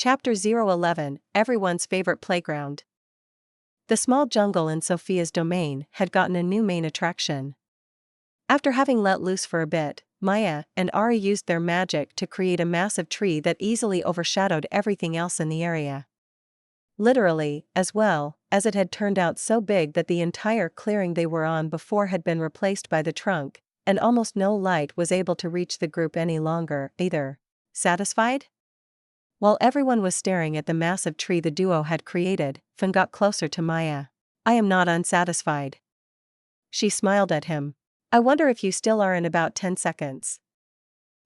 Chapter 011, Everyone's Favorite Playground. The small jungle in Sophia's domain had gotten a new main attraction. After having let loose for a bit, Maya and Ari used their magic to create a massive tree that easily overshadowed everything else in the area. Literally, as well, as it had turned out so big that the entire clearing they were on before had been replaced by the trunk, and almost no light was able to reach the group any longer, either. Satisfied? While everyone was staring at the massive tree the duo had created, Finn got closer to Maya. I am not unsatisfied. She smiled at him. I wonder if you still are in about 10 seconds.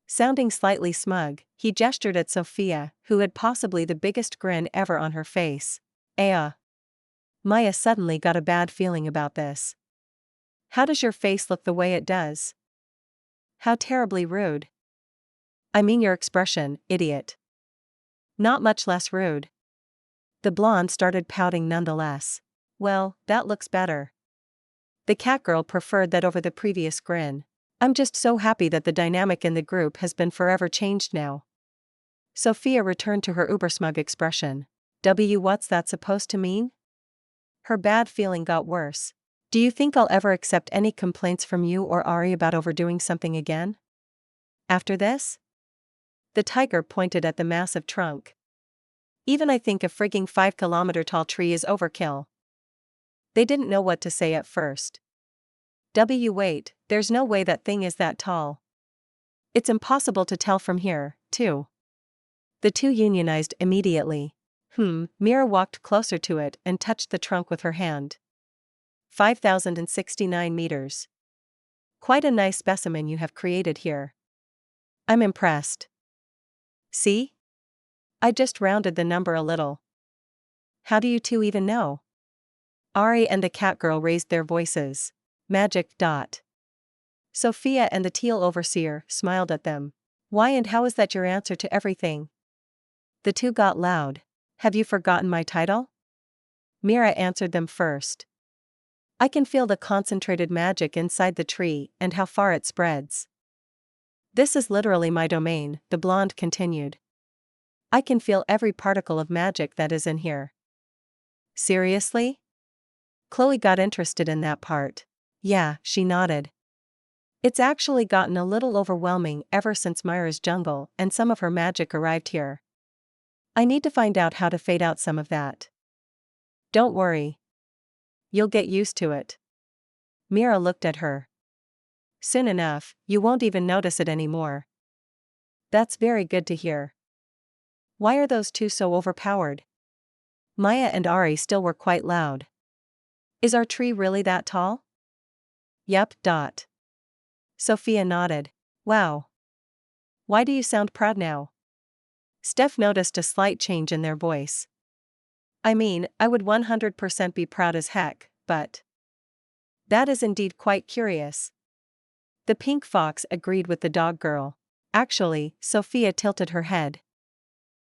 Sounding slightly smug, he gestured at Sophia, who had possibly the biggest grin ever on her face. Maya suddenly got a bad feeling about this. How does your face look the way it does? How terribly rude. I mean your expression, idiot. Not much less rude. The blonde started pouting nonetheless. Well, that looks better. The catgirl preferred that over the previous grin. I'm just so happy that the dynamic in the group has been forever changed now. Sophia returned to her uber-smug expression. What's that supposed to mean? Her bad feeling got worse. Do you think I'll ever accept any complaints from you or Ari about overdoing something again? After this? The tiger pointed at the massive trunk. Even I think a frigging 5-kilometer tall tree is overkill. They didn't know what to say at first. Wait, there's no way that thing is that tall. It's impossible to tell from here, too. The two unionized immediately. Mira walked closer to it and touched the trunk with her hand. 5,069 meters. Quite a nice specimen you have created here. I'm impressed. See? I just rounded the number a little. How do you two even know? Ari and the catgirl raised their voices. Magic. Sophia and the teal overseer smiled at them. Why and how is that your answer to everything? The two got loud. Have you forgotten my title? Mira answered them first. I can feel the concentrated magic inside the tree and how far it spreads. This is literally my domain, the blonde continued. I can feel every particle of magic that is in here. Seriously? Chloe got interested in that part. Yeah, she nodded. It's actually gotten a little overwhelming ever since Myra's jungle and some of her magic arrived here. I need to find out how to fade out some of that. Don't worry. You'll get used to it. Mira looked at her. Soon enough, you won't even notice it anymore. That's very good to hear. Why are those two so overpowered? Maya and Ari still were quite loud. Is our tree really that tall? Yep. Sophia nodded. Wow. Why do you sound proud now? Steph noticed a slight change in their voice. I mean, I would 100% be proud as heck, but that is indeed quite curious. The pink fox agreed with the dog girl. Actually, Sophia tilted her head.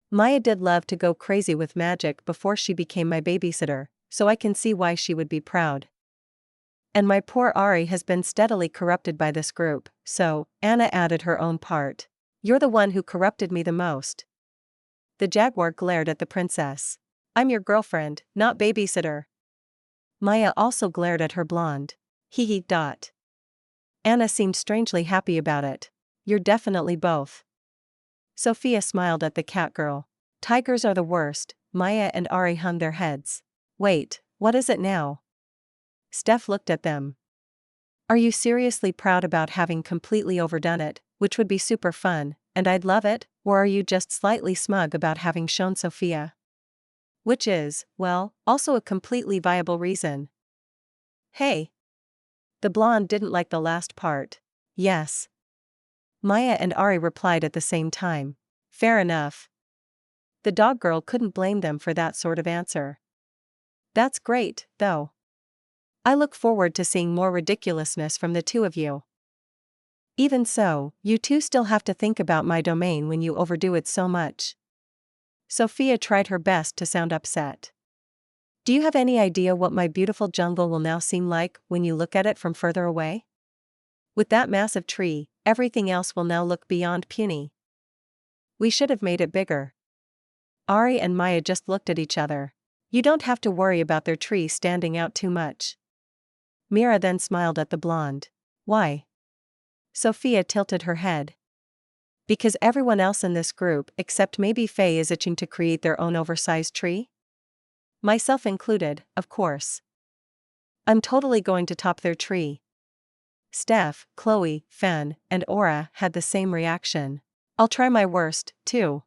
Maya did love to go crazy with magic before she became my babysitter, so I can see why she would be proud. And my poor Ari has been steadily corrupted by this group, so, Anna added her own part. You're the one who corrupted me the most. The jaguar glared at the princess. I'm your girlfriend, not babysitter. Maya also glared at her blonde. Hee. Anna seemed strangely happy about it. You're definitely both. Sophia smiled at the catgirl. Tigers are the worst. Maya and Ari hung their heads. Wait, what is it now? Steph looked at them. Are you seriously proud about having completely overdone it, which would be super fun, and I'd love it, or are you just slightly smug about having shown Sophia? Which is, well, also a completely viable reason. Hey. The blonde didn't like the last part. Yes. Maya and Ari replied at the same time. Fair enough. The dog girl couldn't blame them for that sort of answer. That's great, though. I look forward to seeing more ridiculousness from the two of you. Even so, you two still have to think about my domain when you overdo it so much. Sophia tried her best to sound upset. Do you have any idea what my beautiful jungle will now seem like when you look at it from further away? With that massive tree, everything else will now look beyond puny. We should have made it bigger. Ari and Maya just looked at each other. You don't have to worry about their tree standing out too much. Mira then smiled at the blonde. Why? Sophia tilted her head. Because everyone else in this group except maybe Faye is itching to create their own oversized tree? Myself included, of course. I'm totally going to top their tree. Steph, Chloe, Fen, and Aura had the same reaction. I'll try my worst, too.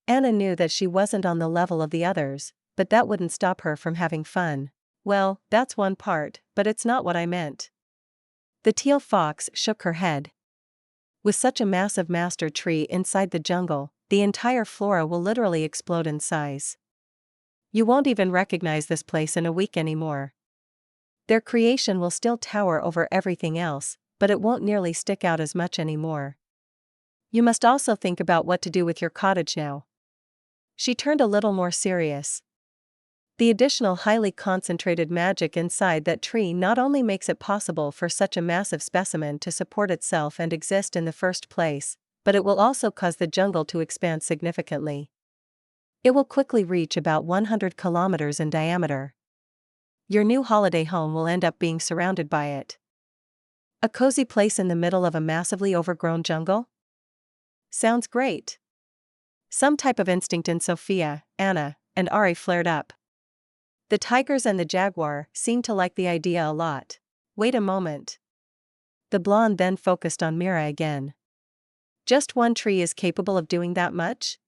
Anna knew that she wasn't on the level of the others, but that wouldn't stop her from having fun. Well, that's one part, but it's not what I meant. The teal fox shook her head. With such a massive master tree inside the jungle, the entire flora will literally explode in size. You won't even recognize this place in a week anymore. Their creation will still tower over everything else, but it won't nearly stick out as much anymore. You must also think about what to do with your cottage now. She turned a little more serious. The additional highly concentrated magic inside that tree not only makes it possible for such a massive specimen to support itself and exist in the first place, but it will also cause the jungle to expand significantly. It will quickly reach about 100 kilometers in diameter. Your new holiday home will end up being surrounded by it. A cozy place in the middle of a massively overgrown jungle? Sounds great. Some type of instinct in Sophia, Anna, and Ari flared up. The tigers and the jaguar seemed to like the idea a lot. Wait a moment. The blonde then focused on Mira again. Just one tree is capable of doing that much?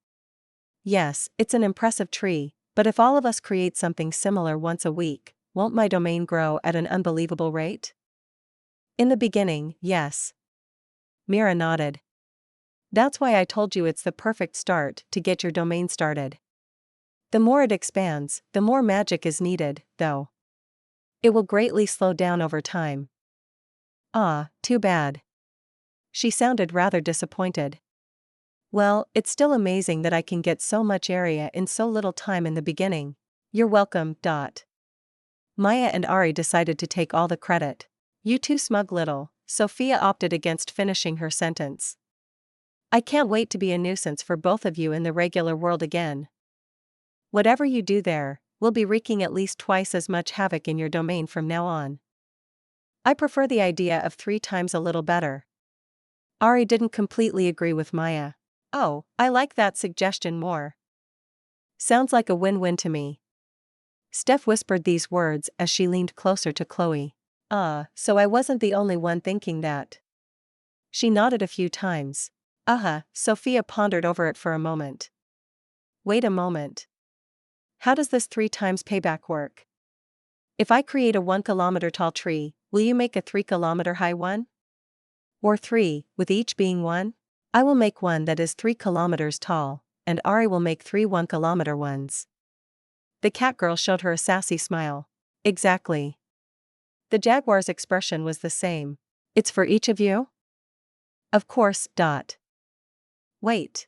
Yes, it's an impressive tree, but if all of us create something similar once a week, won't my domain grow at an unbelievable rate? In the beginning, yes. Mira nodded. That's why I told you it's the perfect start to get your domain started. The more it expands, the more magic is needed, though. It will greatly slow down over time. Ah, too bad. She sounded rather disappointed. Well, it's still amazing that I can get so much area in so little time in the beginning. You're welcome. Maya and Ari decided to take all the credit. You two smug little. Sophia opted against finishing her sentence. I can't wait to be a nuisance for both of you in the regular world again. Whatever you do there, we'll be wreaking at least twice as much havoc in your domain from now on. I prefer the idea of 3 times a little better. Ari didn't completely agree with Maya. Oh, I like that suggestion more. Sounds like a win-win to me. Steph whispered these words as she leaned closer to Chloe. So I wasn't the only one thinking that. She nodded a few times. Sophia pondered over it for a moment. Wait a moment. How does this 3 times payback work? If I create a 1-kilometer tall tree, will you make a 3-kilometer high one? Or 3, with each being 1? I will make one that is 3 kilometers tall, and Ari will make 3 1-kilometer ones. The cat girl showed her a sassy smile. Exactly. The jaguar's expression was the same. It's for each of you? Of course. Wait.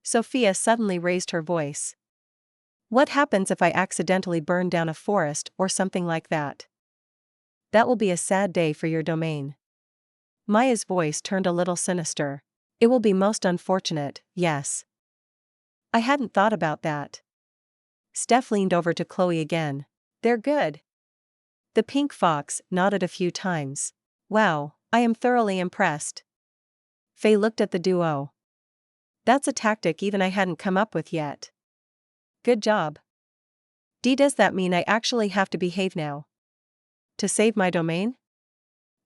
Sophia suddenly raised her voice. What happens if I accidentally burn down a forest or something like that? That will be a sad day for your domain. Maya's voice turned a little sinister. It will be most unfortunate, yes. I hadn't thought about that. Steph leaned over to Chloe again. They're good. The pink fox nodded a few times. Wow, I am thoroughly impressed. Faye looked at the duo. That's a tactic even I hadn't come up with yet. Good job. Does that mean I actually have to behave now? To save my domain?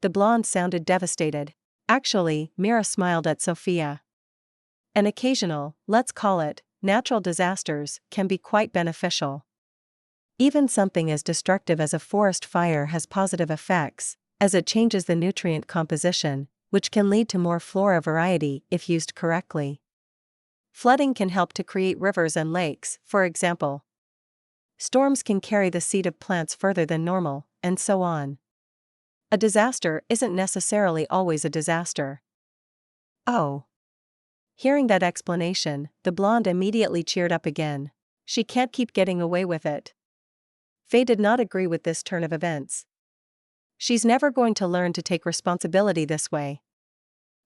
The blonde sounded devastated. Actually, Mira smiled at Sophia. An occasional, let's call it, natural disasters can be quite beneficial. Even something as destructive as a forest fire has positive effects, as it changes the nutrient composition, which can lead to more flora variety if used correctly. Flooding can help to create rivers and lakes, for example. Storms can carry the seed of plants further than normal, and so on. A disaster isn't necessarily always a disaster. Oh. Hearing that explanation, the blonde immediately cheered up again. She can't keep getting away with it. Faye did not agree with this turn of events. She's never going to learn to take responsibility this way.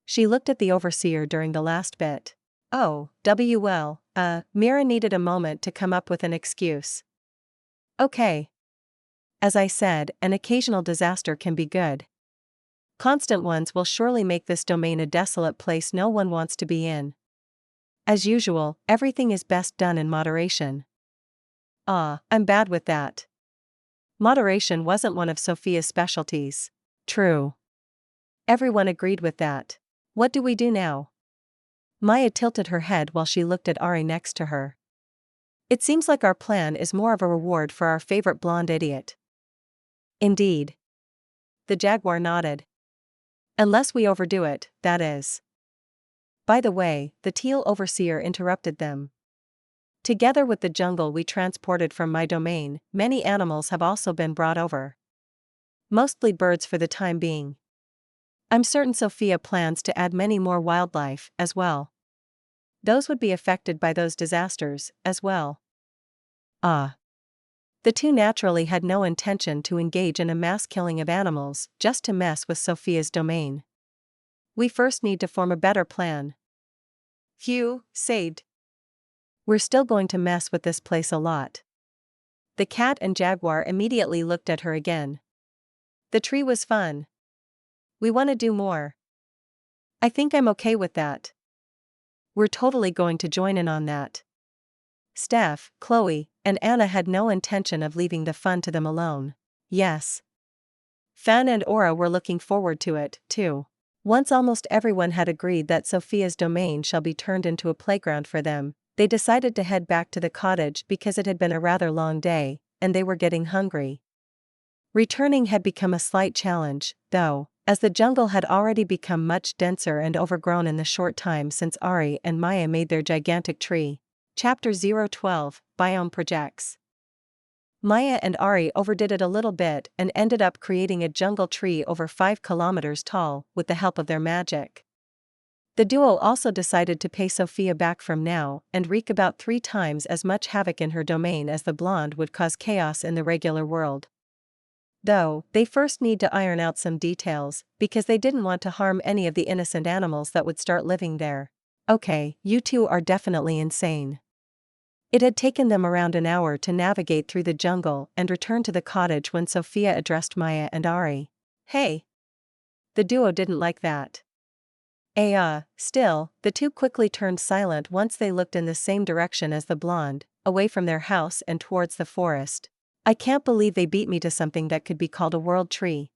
She looked at the overseer during the last bit. Oh, well, Mira needed a moment to come up with an excuse. Okay. As I said, an occasional disaster can be good. Constant ones will surely make this domain a desolate place no one wants to be in. As usual, everything is best done in moderation. I'm bad with that. Moderation wasn't one of Sophia's specialties. True. Everyone agreed with that. What do we do now? Maya tilted her head while she looked at Ari next to her. It seems like our plan is more of a reward for our favorite blonde idiot. Indeed. The jaguar nodded. Unless we overdo it, that is. By the way, the teal overseer interrupted them. Together with the jungle we transported from my domain, many animals have also been brought over. Mostly birds for the time being. I'm certain Sophia plans to add many more wildlife, as well. Those would be affected by those disasters, as well. The two naturally had no intention to engage in a mass killing of animals, just to mess with Sophia's domain. We first need to form a better plan. Phew, saved. We're still going to mess with this place a lot. The cat and jaguar immediately looked at her again. The tree was fun. We want to do more. I think I'm okay with that. We're totally going to join in on that. Steph, Chloe, and Anna had no intention of leaving the fun to them alone. Yes. Fan and Aura were looking forward to it, too. Once almost everyone had agreed that Sophia's domain shall be turned into a playground for them, they decided to head back to the cottage because it had been a rather long day, and they were getting hungry. Returning had become a slight challenge, though, as the jungle had already become much denser and overgrown in the short time since Ari and Maya made their gigantic tree. Chapter 012, Biome Projects. Maya and Ari overdid it a little bit and ended up creating a jungle tree over 5 kilometers tall with the help of their magic. The duo also decided to pay Sophia back from now and wreak about 3 times as much havoc in her domain as the blonde would cause chaos in the regular world. Though, they first need to iron out some details, because they didn't want to harm any of the innocent animals that would start living there. Okay, you two are definitely insane. It had taken them around an hour to navigate through the jungle and return to the cottage when Sophia addressed Maya and Ari. Hey! The duo didn't like that. Still, the two quickly turned silent once they looked in the same direction as the blonde, away from their house and towards the forest. I can't believe they beat me to something that could be called a world tree.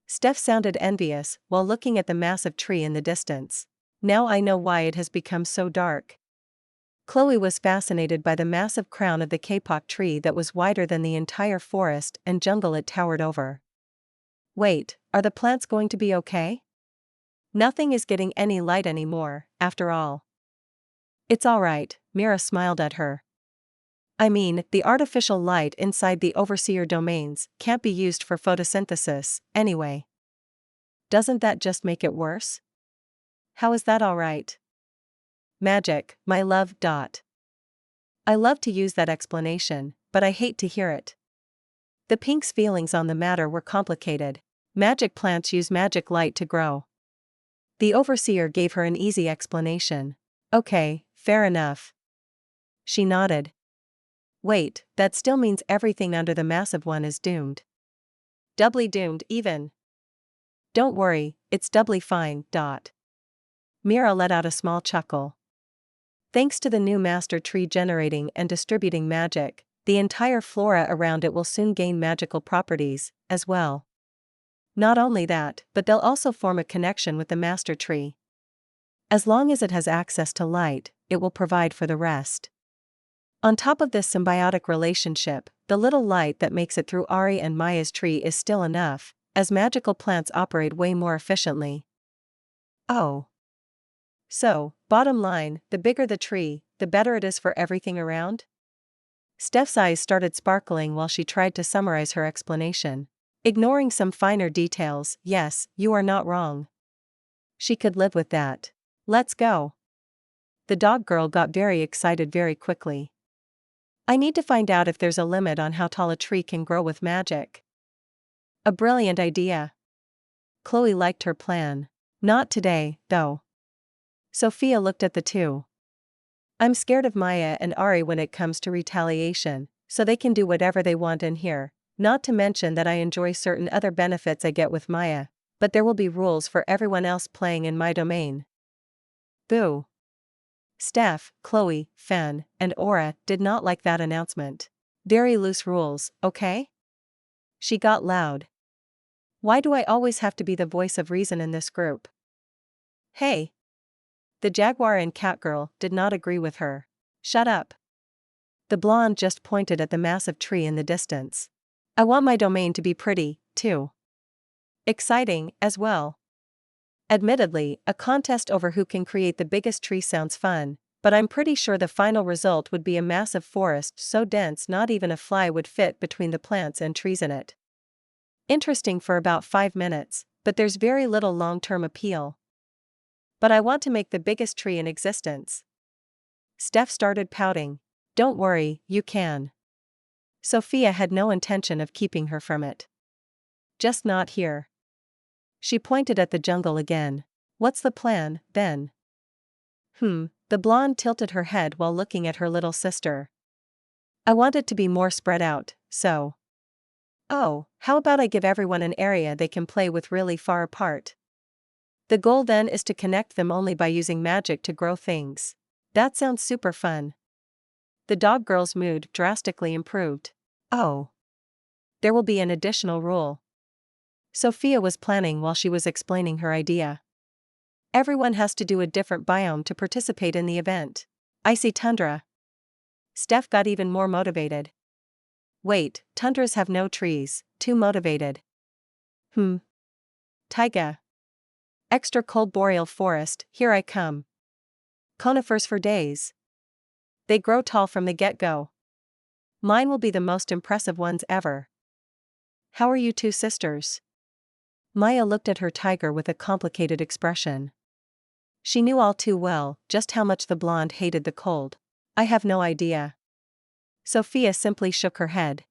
Steph sounded envious while looking at the massive tree in the distance. Now I know why it has become so dark. Chloe was fascinated by the massive crown of the kapok tree that was wider than the entire forest and jungle it towered over. Wait, are the plants going to be okay? Nothing is getting any light anymore, after all. It's alright, Mira smiled at her. I mean, the artificial light inside the overseer domains can't be used for photosynthesis, anyway. Doesn't that just make it worse? How is that alright? Magic, my love. I love to use that explanation, but I hate to hear it. The pink's feelings on the matter were complicated. Magic plants use magic light to grow. The overseer gave her an easy explanation. Okay, fair enough. She nodded. Wait, that still means everything under the massive one is doomed. Doubly doomed, even. Don't worry, it's doubly fine. Mira let out a small chuckle. Thanks to the new master tree generating and distributing magic, the entire flora around it will soon gain magical properties, as well. Not only that, but they'll also form a connection with the master tree. As long as it has access to light, it will provide for the rest. On top of this symbiotic relationship, the little light that makes it through Ari and Maya's tree is still enough, as magical plants operate way more efficiently. Oh. So, bottom line, the bigger the tree, the better it is for everything around? Steph's eyes started sparkling while she tried to summarize her explanation. Ignoring some finer details, yes, you are not wrong. She could live with that. Let's go. The dog girl got very excited very quickly. I need to find out if there's a limit on how tall a tree can grow with magic. A brilliant idea. Chloe liked her plan. Not today, though. Sophia looked at the two. I'm scared of Maya and Ari when it comes to retaliation, so they can do whatever they want in here, not to mention that I enjoy certain other benefits I get with Maya, but there will be rules for everyone else playing in my domain. Boo. Steph, Chloe, Fan, and Aura did not like that announcement. Very loose rules, okay? She got loud. Why do I always have to be the voice of reason in this group? Hey. The jaguar and catgirl did not agree with her. Shut up. The blonde just pointed at the massive tree in the distance. I want my domain to be pretty, too. Exciting, as well. Admittedly, a contest over who can create the biggest tree sounds fun, but I'm pretty sure the final result would be a massive forest so dense not even a fly would fit between the plants and trees in it. Interesting for about 5 minutes, but there's very little long-term appeal. But I want to make the biggest tree in existence. Steph started pouting. Don't worry, you can. Sophia had no intention of keeping her from it. Just not here. She pointed at the jungle again. What's the plan, then? The blonde tilted her head while looking at her little sister. I want it to be more spread out, so. Oh, how about I give everyone an area they can play with really far apart? The goal then is to connect them only by using magic to grow things. That sounds super fun. The dog girl's mood drastically improved. Oh. There will be an additional rule. Sophia was planning while she was explaining her idea. Everyone has to do a different biome to participate in the event. Icy tundra. Steph got even more motivated. Wait, tundras have no trees, too motivated. Taiga. Extra cold boreal forest, here I come. Conifers for days. They grow tall from the get-go. Mine will be the most impressive ones ever. How are you two sisters? Maya looked at her tiger with a complicated expression. She knew all too well just how much the blonde hated the cold. I have no idea. Sophia simply shook her head.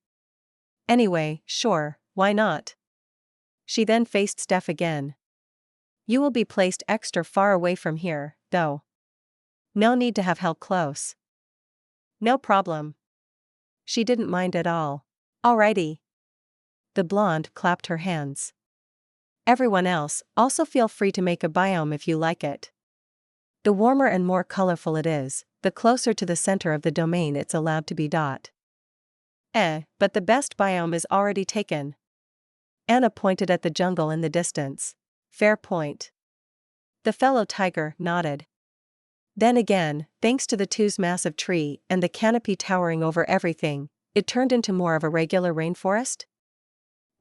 Anyway, sure, why not? She then faced Steph again. You will be placed extra far away from here, though. No need to have held close. No problem. She didn't mind at all. Alrighty. The blonde clapped her hands. Everyone else, also feel free to make a biome if you like it. The warmer and more colorful it is, the closer to the center of the domain it's allowed to be. But the best biome is already taken. Anna pointed at the jungle in the distance. Fair point. The fellow tiger nodded. Then again, thanks to the two's massive tree and the canopy towering over everything, it turned into more of a regular rainforest?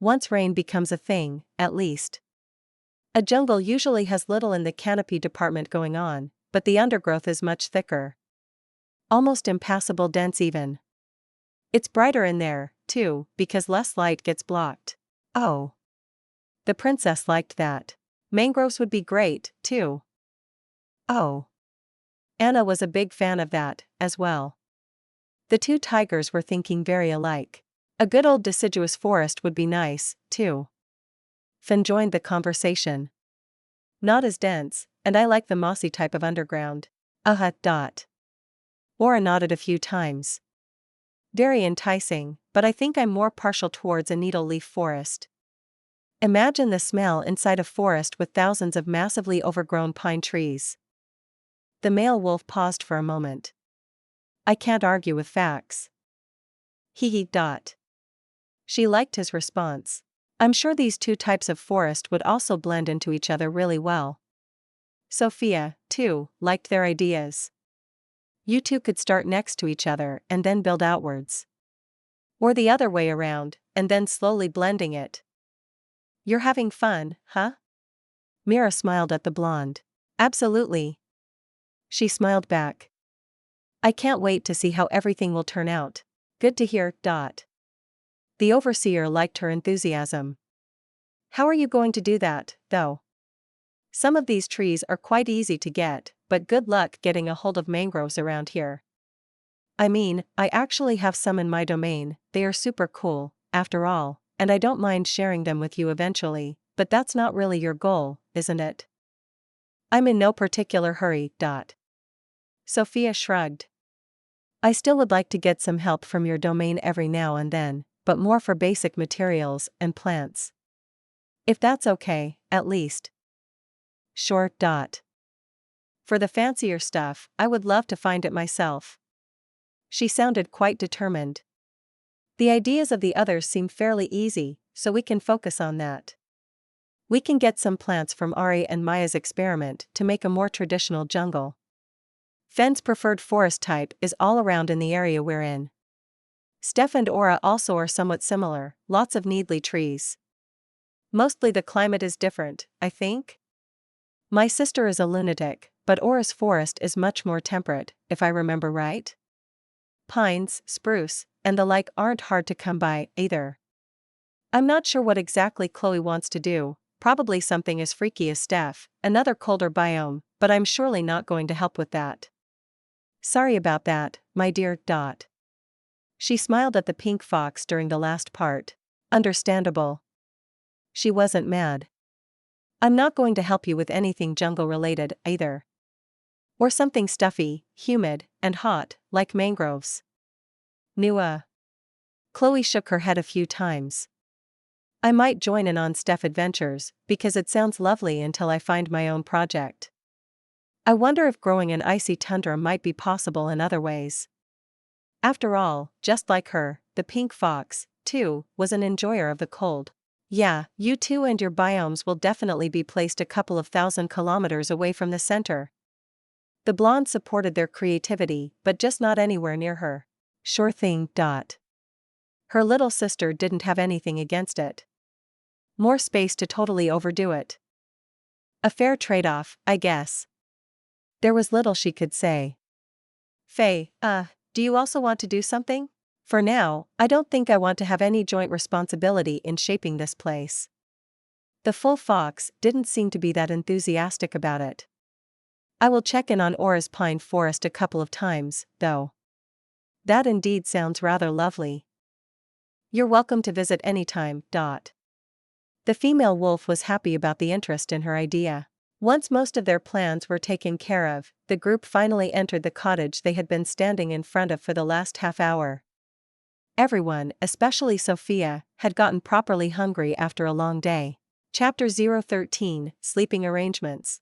Once rain becomes a thing, at least. A jungle usually has little in the canopy department going on, but the undergrowth is much thicker. Almost impassable dense even. It's brighter in there, too, because less light gets blocked. Oh. The princess liked that. Mangroves would be great, too. Oh. Anna was a big fan of that, as well. The two tigers were thinking very alike. A good old deciduous forest would be nice, too. Finn joined the conversation. Not as dense, and I like the mossy type of underground. Aura nodded a few times. Very enticing, but I think I'm more partial towards a needle leaf forest. Imagine the smell inside a forest with thousands of massively overgrown pine trees. The male wolf paused for a moment. I can't argue with facts. He. She liked his response. I'm sure these two types of forest would also blend into each other really well. Sophia, too, liked their ideas. You two could start next to each other and then build outwards. Or the other way around, and then slowly blending it. You're having fun, huh? Mira smiled at the blonde. Absolutely. She smiled back. I can't wait to see how everything will turn out. Good to hear. The overseer liked her enthusiasm. How are you going to do that, though? Some of these trees are quite easy to get, but good luck getting a hold of mangroves around here. I mean, I actually have some in my domain, they are super cool, after all, and I don't mind sharing them with you eventually, but that's not really your goal, isn't it? I'm in no particular hurry. Sophia shrugged. I still would like to get some help from your domain every now and then, but more for basic materials and plants. If that's okay, at least. Sure. For the fancier stuff, I would love to find it myself. She sounded quite determined. The ideas of the others seem fairly easy, so we can focus on that. We can get some plants from Ari and Maya's experiment to make a more traditional jungle. Fen's preferred forest type is all around in the area we're in. Steph and Aura also are somewhat similar, lots of needly trees. Mostly the climate is different, I think. My sister is a lunatic, but Aura's forest is much more temperate, if I remember right. Pines, spruce, and the like aren't hard to come by, either. I'm not sure what exactly Chloe wants to do, probably something as freaky as Steph, another colder biome, but I'm surely not going to help with that. Sorry about that, my dear. She smiled at the pink fox during the last part. Understandable. She wasn't mad. I'm not going to help you with anything jungle-related, either. Or something stuffy, humid, and hot, like mangroves. Nua. Chloe shook her head a few times. I might join in on Steph adventures, because it sounds lovely until I find my own project. I wonder if growing an icy tundra might be possible in other ways. After all, just like her, the pink fox, too, was an enjoyer of the cold. Yeah, you two and your biomes will definitely be placed a couple of 1,000 kilometers away from the center. The blonde supported their creativity, but just not anywhere near her. Sure thing. Her little sister didn't have anything against it. More space to totally overdo it. A fair trade-off, I guess. There was little she could say. Faye, do you also want to do something? For now, I don't think I want to have any joint responsibility in shaping this place. The full fox didn't seem to be that enthusiastic about it. I will check in on Aura's pine forest a couple of times, though. That indeed sounds rather lovely. You're welcome to visit anytime. The female wolf was happy about the interest in her idea. Once most of their plans were taken care of, the group finally entered the cottage they had been standing in front of for the last half hour. Everyone, especially Sophia, had gotten properly hungry after a long day. Chapter 013, Sleeping Arrangements.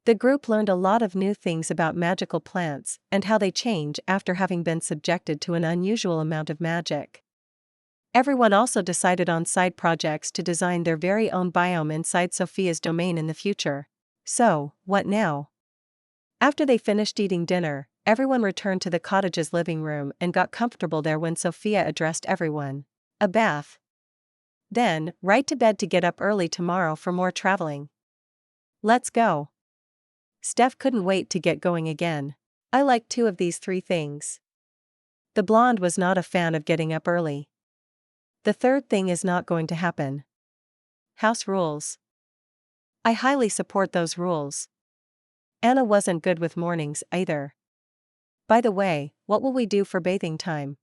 The group learned a lot of new things about magical plants and how they change after having been subjected to an unusual amount of magic. Everyone also decided on side projects to design their very own biome inside Sophia's domain in the future. So, what now? After they finished eating dinner, everyone returned to the cottage's living room and got comfortable there when Sophia addressed everyone. A bath. Then, right to bed to get up early tomorrow for more traveling. Let's go. Steph couldn't wait to get going again. I like 2 of these 3 things. The blonde was not a fan of getting up early. The third thing is not going to happen. House rules. I highly support those rules. Anna wasn't good with mornings either. By the way, what will we do for bathing time?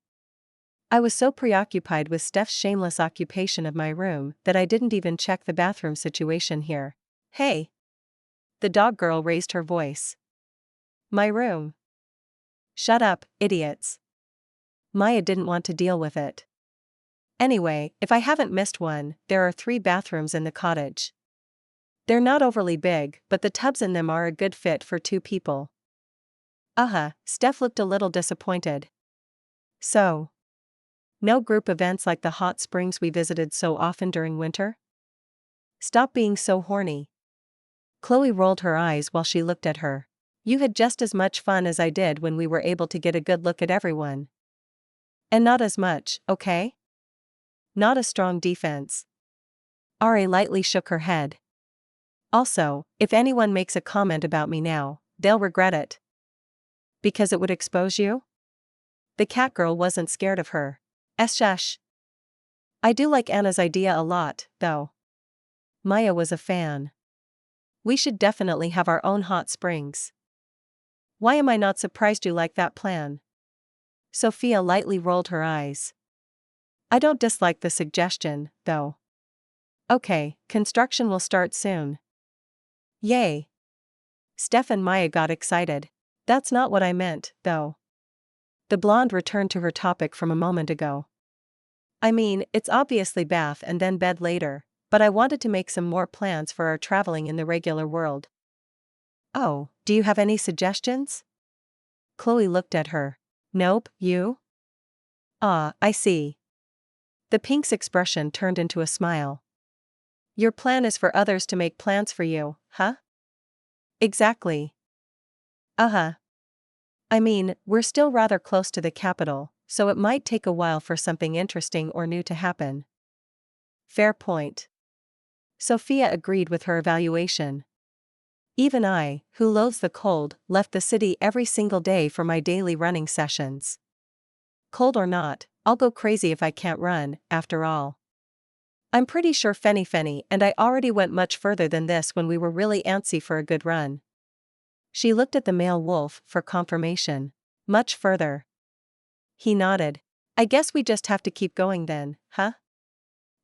I was so preoccupied with Steph's shameless occupation of my room that I didn't even check the bathroom situation here. Hey! The dog girl raised her voice. My room. Shut up, idiots. Maya didn't want to deal with it. Anyway, if I haven't missed one, there are 3 bathrooms in the cottage. They're not overly big, but the tubs in them are a good fit for 2 people. Steph looked a little disappointed. So, no group events like the hot springs we visited so often during winter? Stop being so horny. Chloe rolled her eyes while she looked at her. You had just as much fun as I did when we were able to get a good look at everyone. And not as much, okay? Not a strong defense. Ari lightly shook her head. Also, if anyone makes a comment about me now, they'll regret it. Because it would expose you? The cat girl wasn't scared of her. Shush. I do like Anna's idea a lot, though. Maya was a fan. We should definitely have our own hot springs. Why am I not surprised you like that plan? Sophia lightly rolled her eyes. I don't dislike the suggestion, though. Okay, construction will start soon. Yay! Steph and Maya got excited. That's not what I meant, though. The blonde returned to her topic from a moment ago. I mean, it's obviously bath and then bed later, but I wanted to make some more plans for our traveling in the regular world. Oh, do you have any suggestions? Chloe looked at her. Nope, you? Ah, I see. The pink's expression turned into a smile. Your plan is for others to make plans for you, huh? Exactly. Uh-huh. I mean, we're still rather close to the capital, so it might take a while for something interesting or new to happen. Fair point. Sophia agreed with her evaluation. Even I, who loathes the cold, left the city every single day for my daily running sessions. Cold or not, I'll go crazy if I can't run, after all. I'm pretty sure Fenny and I already went much further than this when we were really antsy for a good run. She looked at the male wolf for confirmation. Much further. He nodded. I guess we just have to keep going then, huh?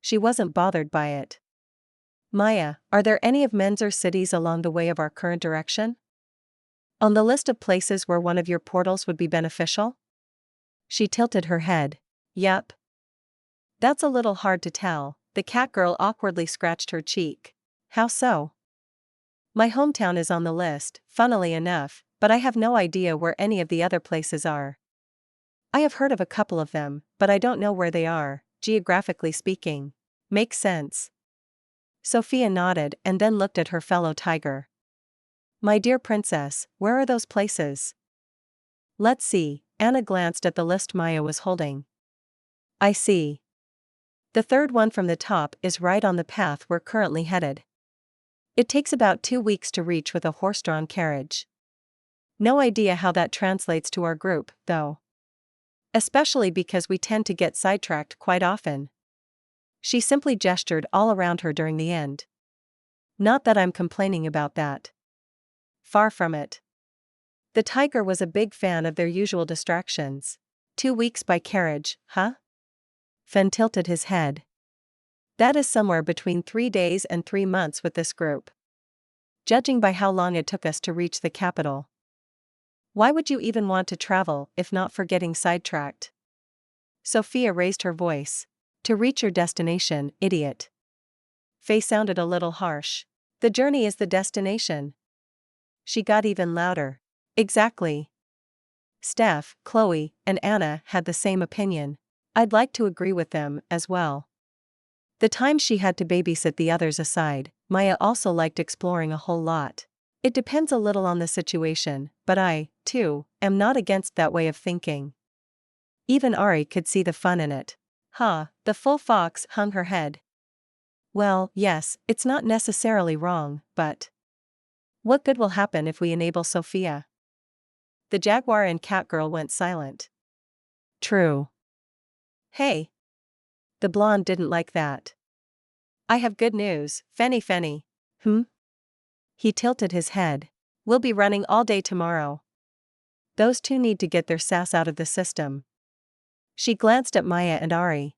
She wasn't bothered by it. Maya, are there any of Menzer's cities along the way of our current direction? On the list of places where one of your portals would be beneficial? She tilted her head. Yup. That's a little hard to tell. The cat girl awkwardly scratched her cheek. How so? My hometown is on the list, funnily enough, but I have no idea where any of the other places are. I have heard of a couple of them, but I don't know where they are, geographically speaking. Makes sense. Sophia nodded and then looked at her fellow tiger. My dear princess, where are those places? Let's see. Anna glanced at the list Maya was holding. I see. The third one from the top is right on the path we're currently headed. It takes about 2 weeks to reach with a horse-drawn carriage. No idea how that translates to our group, though. Especially because we tend to get sidetracked quite often. She simply gestured all around her during the end. Not that I'm complaining about that. Far from it. The tiger was a big fan of their usual distractions. 2 weeks by carriage, huh? Fen tilted his head. That is somewhere between 3 days and 3 months with this group. Judging by how long it took us to reach the capital. Why would you even want to travel if not for getting sidetracked? Sophia raised her voice. To reach your destination, idiot. Faye sounded a little harsh. The journey is the destination. She got even louder. Exactly. Steph, Chloe, and Anna had the same opinion. I'd like to agree with them, as well. The time she had to babysit the others aside, Maya also liked exploring a whole lot. It depends a little on the situation, but I, too, am not against that way of thinking. Even Ari could see the fun in it. The full fox hung her head. Well, yes, it's not necessarily wrong, but what good will happen if we enable Sophia? The jaguar and cat girl went silent. True. Hey. The blonde didn't like that. I have good news, Fenny. He tilted his head. We'll be running all day tomorrow. Those two need to get their sass out of the system. She glanced at Maya and Ari.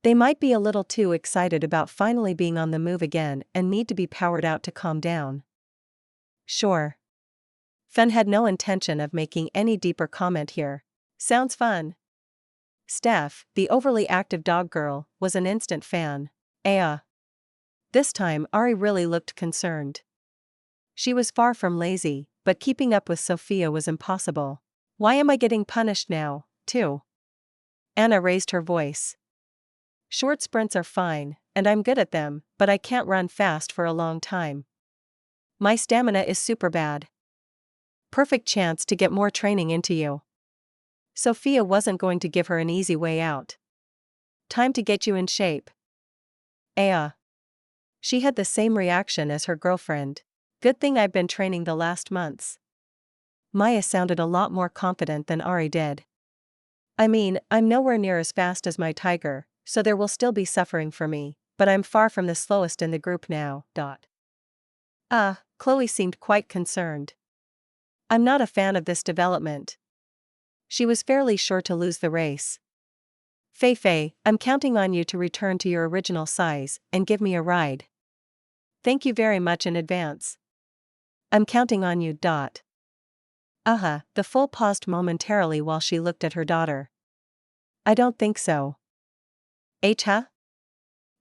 They might be a little too excited about finally being on the move again and need to be powered out to calm down. Sure. Fen had no intention of making any deeper comment here. Sounds fun. Steph, the overly active dog girl, was an instant fan. This time Ari really looked concerned. She was far from lazy, but keeping up with Sophia was impossible. Why am I getting punished now, too? Anna raised her voice. Short sprints are fine, and I'm good at them, but I can't run fast for a long time. My stamina is super bad. Perfect chance to get more training into you. Sophia wasn't going to give her an easy way out. Time to get you in shape. She had the same reaction as her girlfriend. Good thing I've been training the last months. Maya sounded a lot more confident than Ari did. I mean, I'm nowhere near as fast as my tiger, so there will still be suffering for me, but I'm far from the slowest in the group now. Chloe seemed quite concerned. I'm not a fan of this development. She was fairly sure to lose the race. Faye, I'm counting on you to return to your original size and give me a ride. Thank you very much in advance. I'm counting on you. The fool paused momentarily while she looked at her daughter. I don't think so. Huh?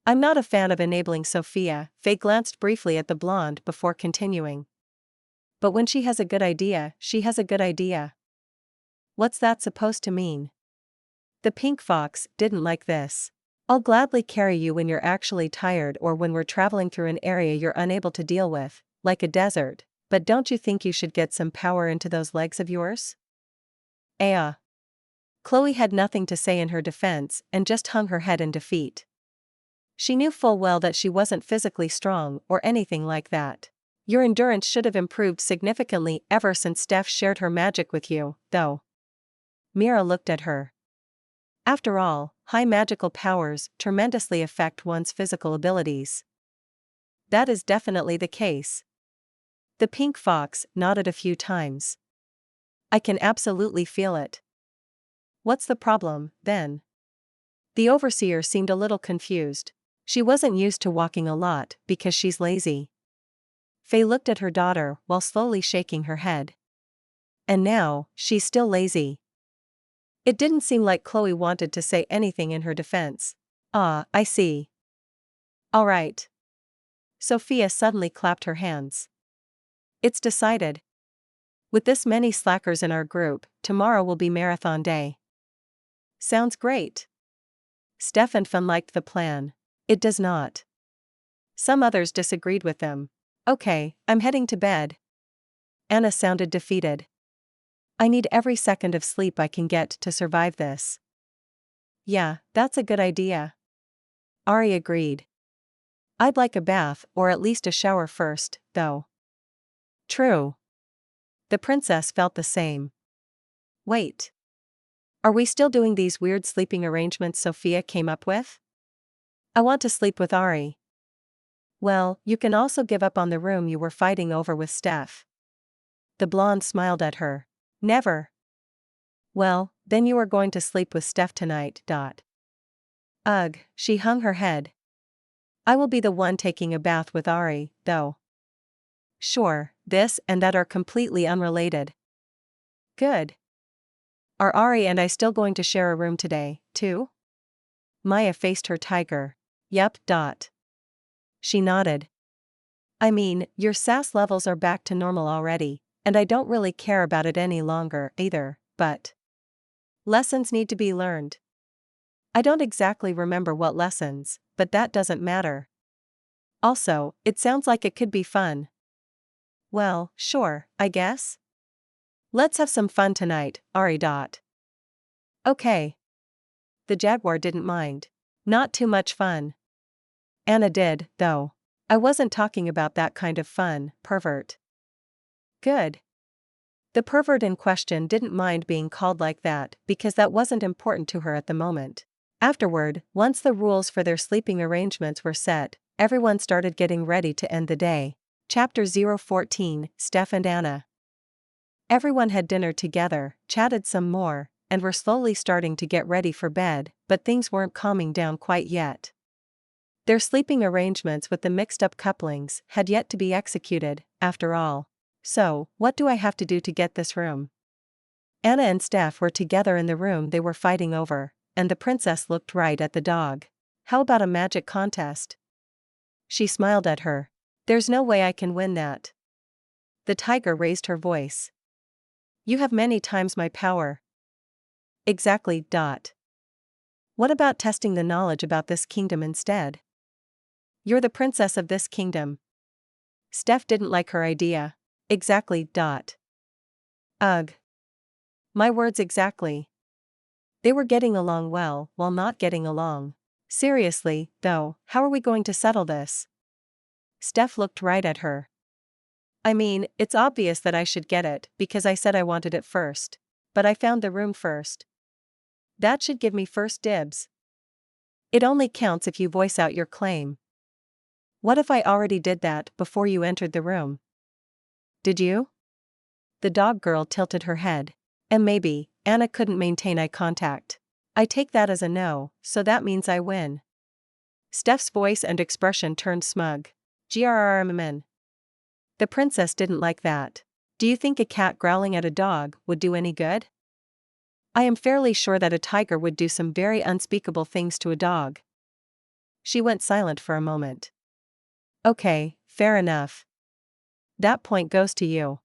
I'm not a fan of enabling Sophia. Faye glanced briefly at the blonde before continuing. But when she has a good idea, she has a good idea. What's that supposed to mean? The pink fox didn't like this. I'll gladly carry you when you're actually tired or when we're traveling through an area you're unable to deal with, like a desert, but don't you think you should get some power into those legs of yours? Chloe had nothing to say in her defense and just hung her head in defeat. She knew full well that she wasn't physically strong or anything like that. Your endurance should have improved significantly ever since Steph shared her magic with you, though. Mira looked at her. After all, high magical powers tremendously affect one's physical abilities. That is definitely the case. The pink fox nodded a few times. I can absolutely feel it. What's the problem, then? The overseer seemed a little confused. She wasn't used to walking a lot because she's lazy. Faye looked at her daughter while slowly shaking her head. And now, she's still lazy. It didn't seem like Chloe wanted to say anything in her defense. I see. All right. Sophia suddenly clapped her hands. It's decided. With this many slackers in our group, tomorrow will be marathon day. Sounds great. Steph and Fun liked the plan. It does not. Some others disagreed with them. Okay, I'm heading to bed. Anna sounded defeated. I need every second of sleep I can get to survive this. Yeah, that's a good idea. Ari agreed. I'd like a bath or at least a shower first, though. True. The princess felt the same. Wait. Are we still doing these weird sleeping arrangements Sophia came up with? I want to sleep with Ari. Well, you can also give up on the room you were fighting over with Steph. The blonde smiled at her. Never. Well, then you are going to sleep with Steph tonight. Ugh, she hung her head. I will be the one taking a bath with Ari, though. Sure, this and that are completely unrelated. Good. Are Ari and I still going to share a room today, too? Maya faced her tiger. Yup. She nodded. I mean, your sass levels are back to normal already, and I don't really care about it any longer either, but lessons need to be learned. I don't exactly remember what lessons, but that doesn't matter. Also, it sounds like it could be fun. Well, sure, I guess. Let's have some fun tonight, Ari. Okay. The jaguar didn't mind. Not too much fun. Anna did, though. I wasn't talking about that kind of fun, pervert. Good. The pervert in question didn't mind being called like that because that wasn't important to her at the moment. Afterward, once the rules for their sleeping arrangements were set, everyone started getting ready to end the day. Chapter 014, Steph and Anna. Everyone had dinner together, chatted some more, and were slowly starting to get ready for bed, but things weren't calming down quite yet. Their sleeping arrangements with the mixed-up couplings had yet to be executed, after all. So, what do I have to do to get this room? Anna and Steph were together in the room they were fighting over, and the princess looked right at the dog. How about a magic contest? She smiled at her. There's no way I can win that. The tiger raised her voice. You have many times my power. Exactly. What about testing the knowledge about this kingdom instead? You're the princess of this kingdom. Steph didn't like her idea. Exactly. Ugh. My words exactly. They were getting along well, while not getting along. Seriously, though, how are we going to settle this? Steph looked right at her. I mean, it's obvious that I should get it, because I said I wanted it first. But I found the room first. That should give me first dibs. It only counts if you voice out your claim. What if I already did that before you entered the room? Did you? The dog girl tilted her head. And maybe, Anna couldn't maintain eye contact. I take that as a no, so that means I win. Steph's voice and expression turned smug. Grrrmn. The princess didn't like that. Do you think a cat growling at a dog would do any good? I am fairly sure that a tiger would do some very unspeakable things to a dog. She went silent for a moment. Okay, fair enough. That point goes to you.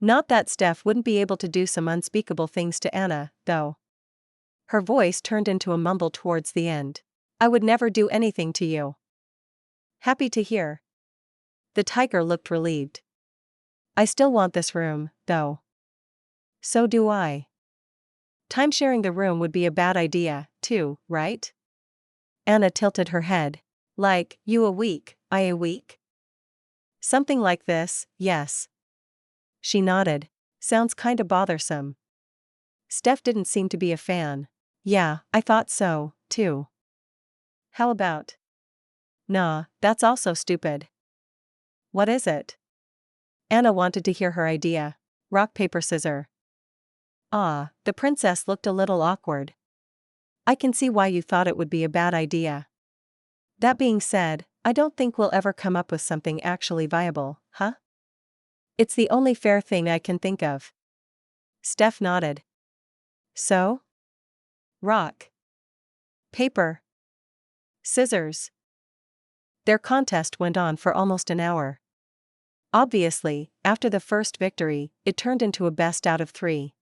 Not that Steph wouldn't be able to do some unspeakable things to Anna, though. Her voice turned into a mumble towards the end. I would never do anything to you. Happy to hear. The tiger looked relieved. I still want this room, though. So do I. Time-sharing the room would be a bad idea, too, right? Anna tilted her head. Like, you a week, I a week? Something like this, yes. She nodded. Sounds kinda bothersome. Steph didn't seem to be a fan. Yeah, I thought so, too. How about? Nah, that's also stupid. What is it? Anna wanted to hear her idea. Rock, paper, scissors. Ah, the princess looked a little awkward. I can see why you thought it would be a bad idea. That being said, I don't think we'll ever come up with something actually viable, huh? It's the only fair thing I can think of. Steph nodded. So? Rock. Paper. Scissors. Their contest went on for almost an hour. Obviously, after the first victory, it turned into a best out of 3.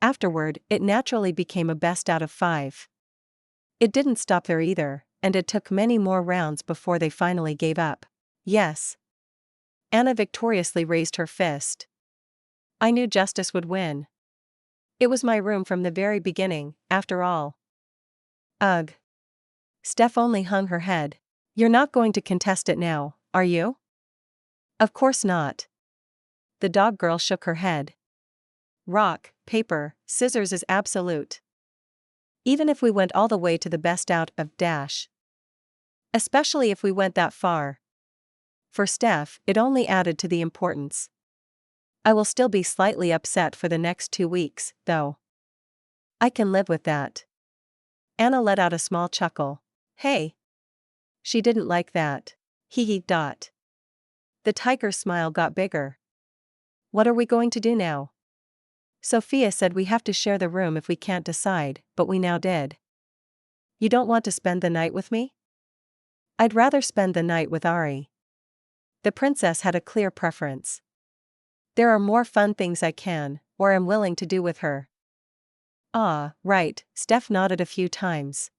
Afterward, it naturally became a best out of 5. It didn't stop there either, and it took many more rounds before they finally gave up. Yes. Anna victoriously raised her fist. I knew justice would win. It was my room from the very beginning, after all. Ugh. Steph only hung her head. You're not going to contest it now, are you? Of course not. The dog girl shook her head. Rock, paper, scissors is absolute. Even if we went all the way to the best out of dash. Especially if we went that far. For Steph, it only added to the importance. I will still be slightly upset for the next 2 weeks, though. I can live with that. Anna let out a small chuckle. Hey. She didn't like that. Hee hee. The tiger's smile got bigger. What are we going to do now? Sophia said we have to share the room if we can't decide, but we now did. You don't want to spend the night with me? I'd rather spend the night with Ari. The princess had a clear preference. There are more fun things I can, or am willing to do with her. Ah, right, Steph nodded a few times.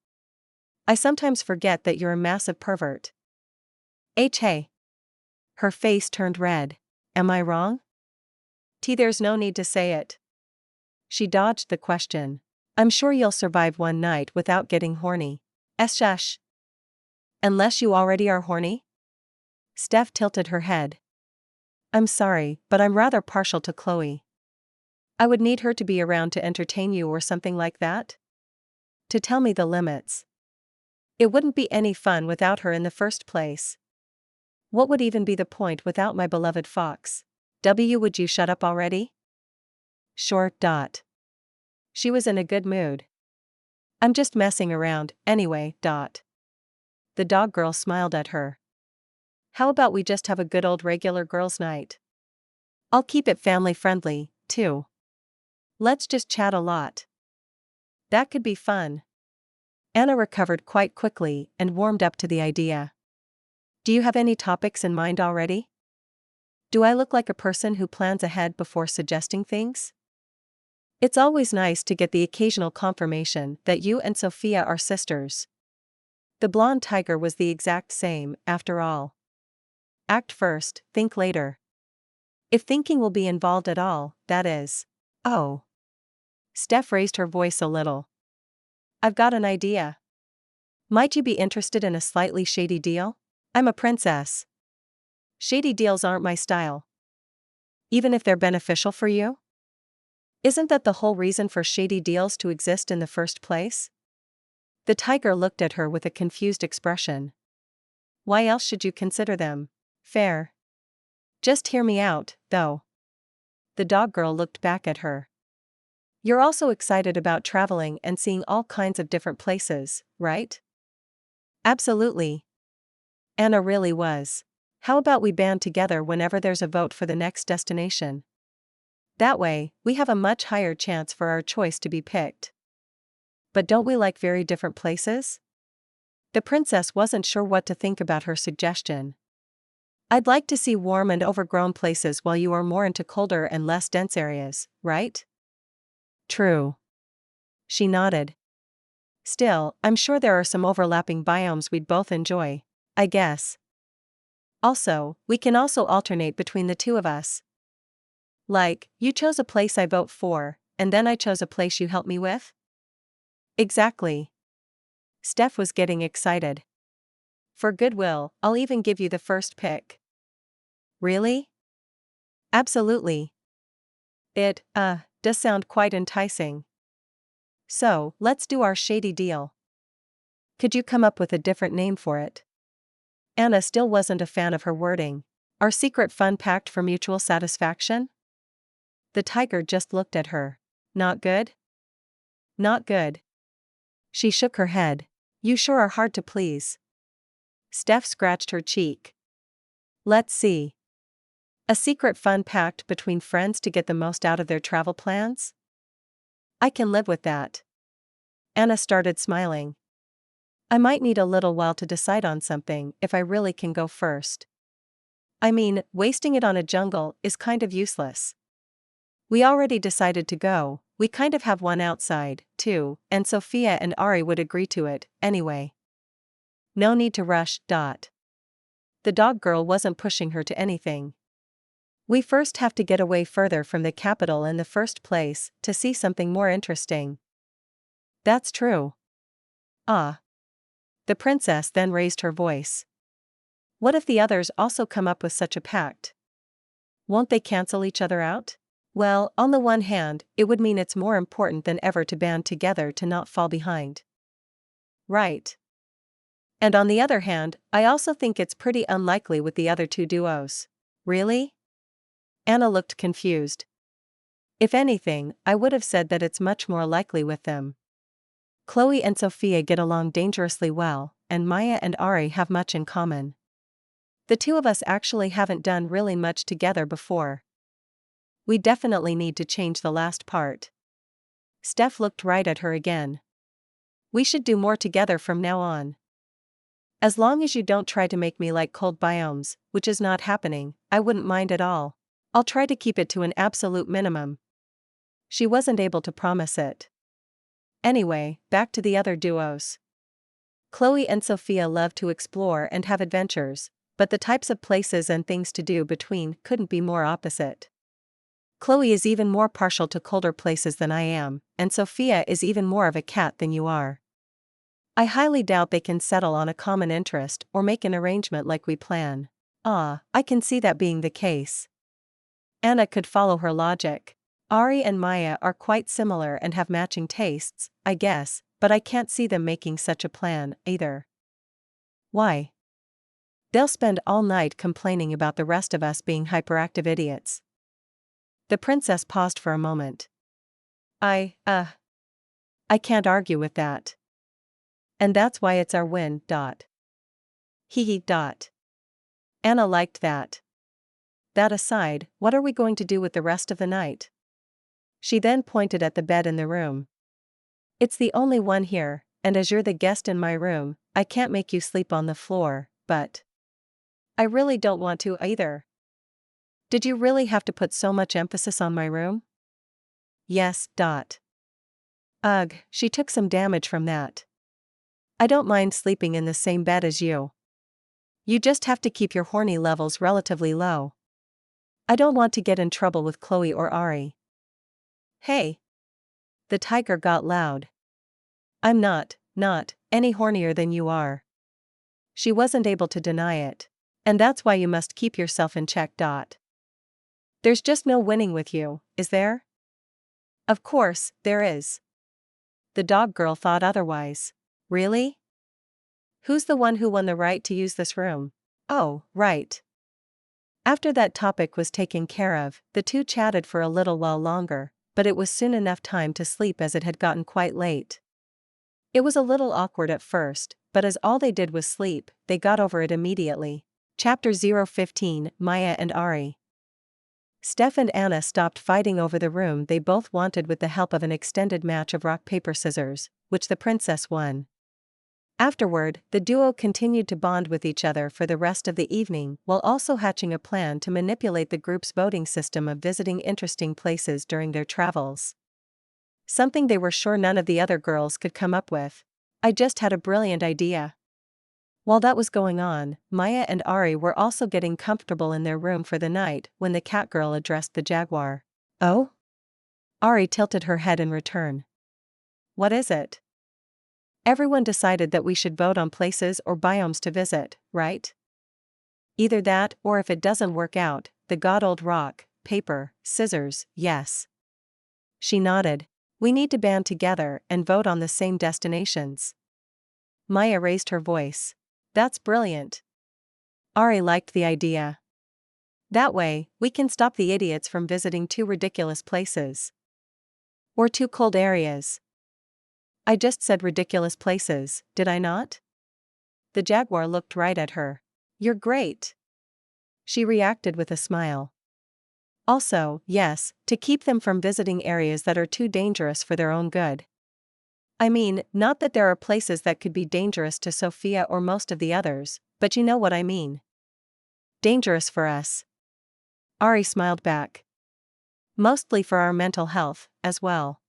I sometimes forget that you're a massive pervert. Hey. Her face turned red. Am I wrong? There's no need to say it. She dodged the question. I'm sure you'll survive one night without getting horny. Shush. Unless you already are horny? Steph tilted her head. I'm sorry, but I'm rather partial to Chloe. I would need her to be around to entertain you or something like that? To tell me the limits. It wouldn't be any fun without her in the first place. What would even be the point without my beloved fox? Would you shut up already? Sure. She was in a good mood. I'm just messing around, anyway. The dog girl smiled at her. How about we just have a good old regular girls' night? I'll keep it family friendly, too. Let's just chat a lot. That could be fun. Anna recovered quite quickly and warmed up to the idea. Do you have any topics in mind already? Do I look like a person who plans ahead before suggesting things? It's always nice to get the occasional confirmation that you and Sophia are sisters. The blonde tiger was the exact same, after all. Act first, think later. If thinking will be involved at all, that is. Oh. Steph raised her voice a little. I've got an idea. Might you be interested in a slightly shady deal? I'm a princess. Shady deals aren't my style. Even if they're beneficial for you? Isn't that the whole reason for shady deals to exist in the first place? The tiger looked at her with a confused expression. Why else should you consider them fair? Just hear me out, though. The dog girl looked back at her. You're also excited about traveling and seeing all kinds of different places, right? Absolutely. Anna really was. How about we band together whenever there's a vote for the next destination? That way, we have a much higher chance for our choice to be picked. But don't we like very different places? The princess wasn't sure what to think about her suggestion. I'd like to see warm and overgrown places while you are more into colder and less dense areas, right? True. She nodded. Still, I'm sure there are some overlapping biomes we'd both enjoy, I guess. Also, we can also alternate between the two of us. Like, you chose a place I vote for, and then I chose a place you help me with? Exactly. Steph was getting excited. For goodwill, I'll even give you the first pick. Really? Absolutely. It, does sound quite enticing. So, let's do our shady deal. Could you come up with a different name for it? Anna still wasn't a fan of her wording. Our secret fun pact for mutual satisfaction? The tiger just looked at her. Not good? Not good. She shook her head. You sure are hard to please. Steph scratched her cheek. Let's see. A secret fun pact between friends to get the most out of their travel plans? I can live with that. Anna started smiling. I might need a little while to decide on something if I really can go first. I mean, wasting it on a jungle is kind of useless. We already decided to go, we kind of have one outside, too, and Sophia and Ari would agree to it, anyway. No need to rush. The dog girl wasn't pushing her to anything. We first have to get away further from the capital in the first place to see something more interesting. That's true. Ah. The princess then raised her voice. What if the others also come up with such a pact? Won't they cancel each other out? Well, on the one hand, it would mean it's more important than ever to band together to not fall behind. Right. And on the other hand, I also think it's pretty unlikely with the other two duos. Really? Anna looked confused. If anything, I would have said that it's much more likely with them. Chloe and Sophia get along dangerously well, and Maya and Ari have much in common. The two of us actually haven't done really much together before. We definitely need to change the last part. Steph looked right at her again. We should do more together from now on. As long as you don't try to make me like cold biomes, which is not happening, I wouldn't mind at all. I'll try to keep it to an absolute minimum. She wasn't able to promise it. Anyway, back to the other duos. Chloe and Sophia love to explore and have adventures, but the types of places and things to do between couldn't be more opposite. Chloe is even more partial to colder places than I am, and Sophia is even more of a cat than you are. I highly doubt they can settle on a common interest or make an arrangement like we plan. I can see that being the case. Anna could follow her logic. Ari and Maya are quite similar and have matching tastes, I guess, but I can't see them making such a plan, either. Why? They'll spend all night complaining about the rest of us being hyperactive idiots. The princess paused for a moment. I can't argue with that. And that's why it's our win. Hee. Anna liked that. That aside, what are we going to do with the rest of the night? She then pointed at the bed in the room. It's the only one here, and as you're the guest in my room, I can't make you sleep on the floor, but I really don't want to either. Did you really have to put so much emphasis on my room? Yes. Ugh, she took some damage from that. I don't mind sleeping in the same bed as you. You just have to keep your horny levels relatively low. I don't want to get in trouble with Chloe or Ari. Hey! The tiger got loud. I'm not any hornier than you are. She wasn't able to deny it. And that's why you must keep yourself in check. There's just no winning with you, is there? Of course, there is. The dog girl thought otherwise. Really? Who's the one who won the right to use this room? Oh, right. After that topic was taken care of, the two chatted for a little while longer, but it was soon enough time to sleep as it had gotten quite late. It was a little awkward at first, but as all they did was sleep, they got over it immediately. Chapter 015, Maya and Ari. Steph and Anna stopped fighting over the room they both wanted with the help of an extended match of rock paper scissors, which the princess won. Afterward, the duo continued to bond with each other for the rest of the evening while also hatching a plan to manipulate the group's voting system of visiting interesting places during their travels. Something they were sure none of the other girls could come up with. I just had a brilliant idea. While that was going on, Maya and Ari were also getting comfortable in their room for the night when the cat girl addressed the jaguar. Oh? Ari tilted her head in return. What is it? Everyone decided that we should vote on places or biomes to visit, right? Either that or if it doesn't work out, the god old rock, paper, scissors, yes. She nodded. We need to band together and vote on the same destinations. Maya raised her voice. That's brilliant. Ari liked the idea. That way, we can stop the idiots from visiting too ridiculous places. Or too cold areas. I just said ridiculous places, did I not? The jaguar looked right at her. You're great. She reacted with a smile. Also, yes, to keep them from visiting areas that are too dangerous for their own good. I mean, not that there are places that could be dangerous to Sophia or most of the others, but you know what I mean. Dangerous for us. Ari smiled back. Mostly for our mental health, as well.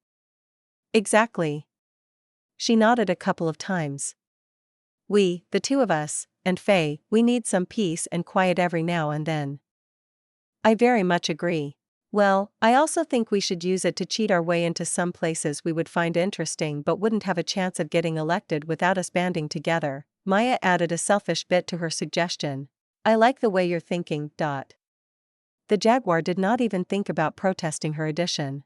Exactly. She nodded a couple of times. We, the two of us, and Faye, we need some peace and quiet every now and then. I very much agree. Well, I also think we should use it to cheat our way into some places we would find interesting but wouldn't have a chance of getting elected without us banding together. Maya added a selfish bit to her suggestion. I like the way you're thinking. The jaguar did not even think about protesting her addition.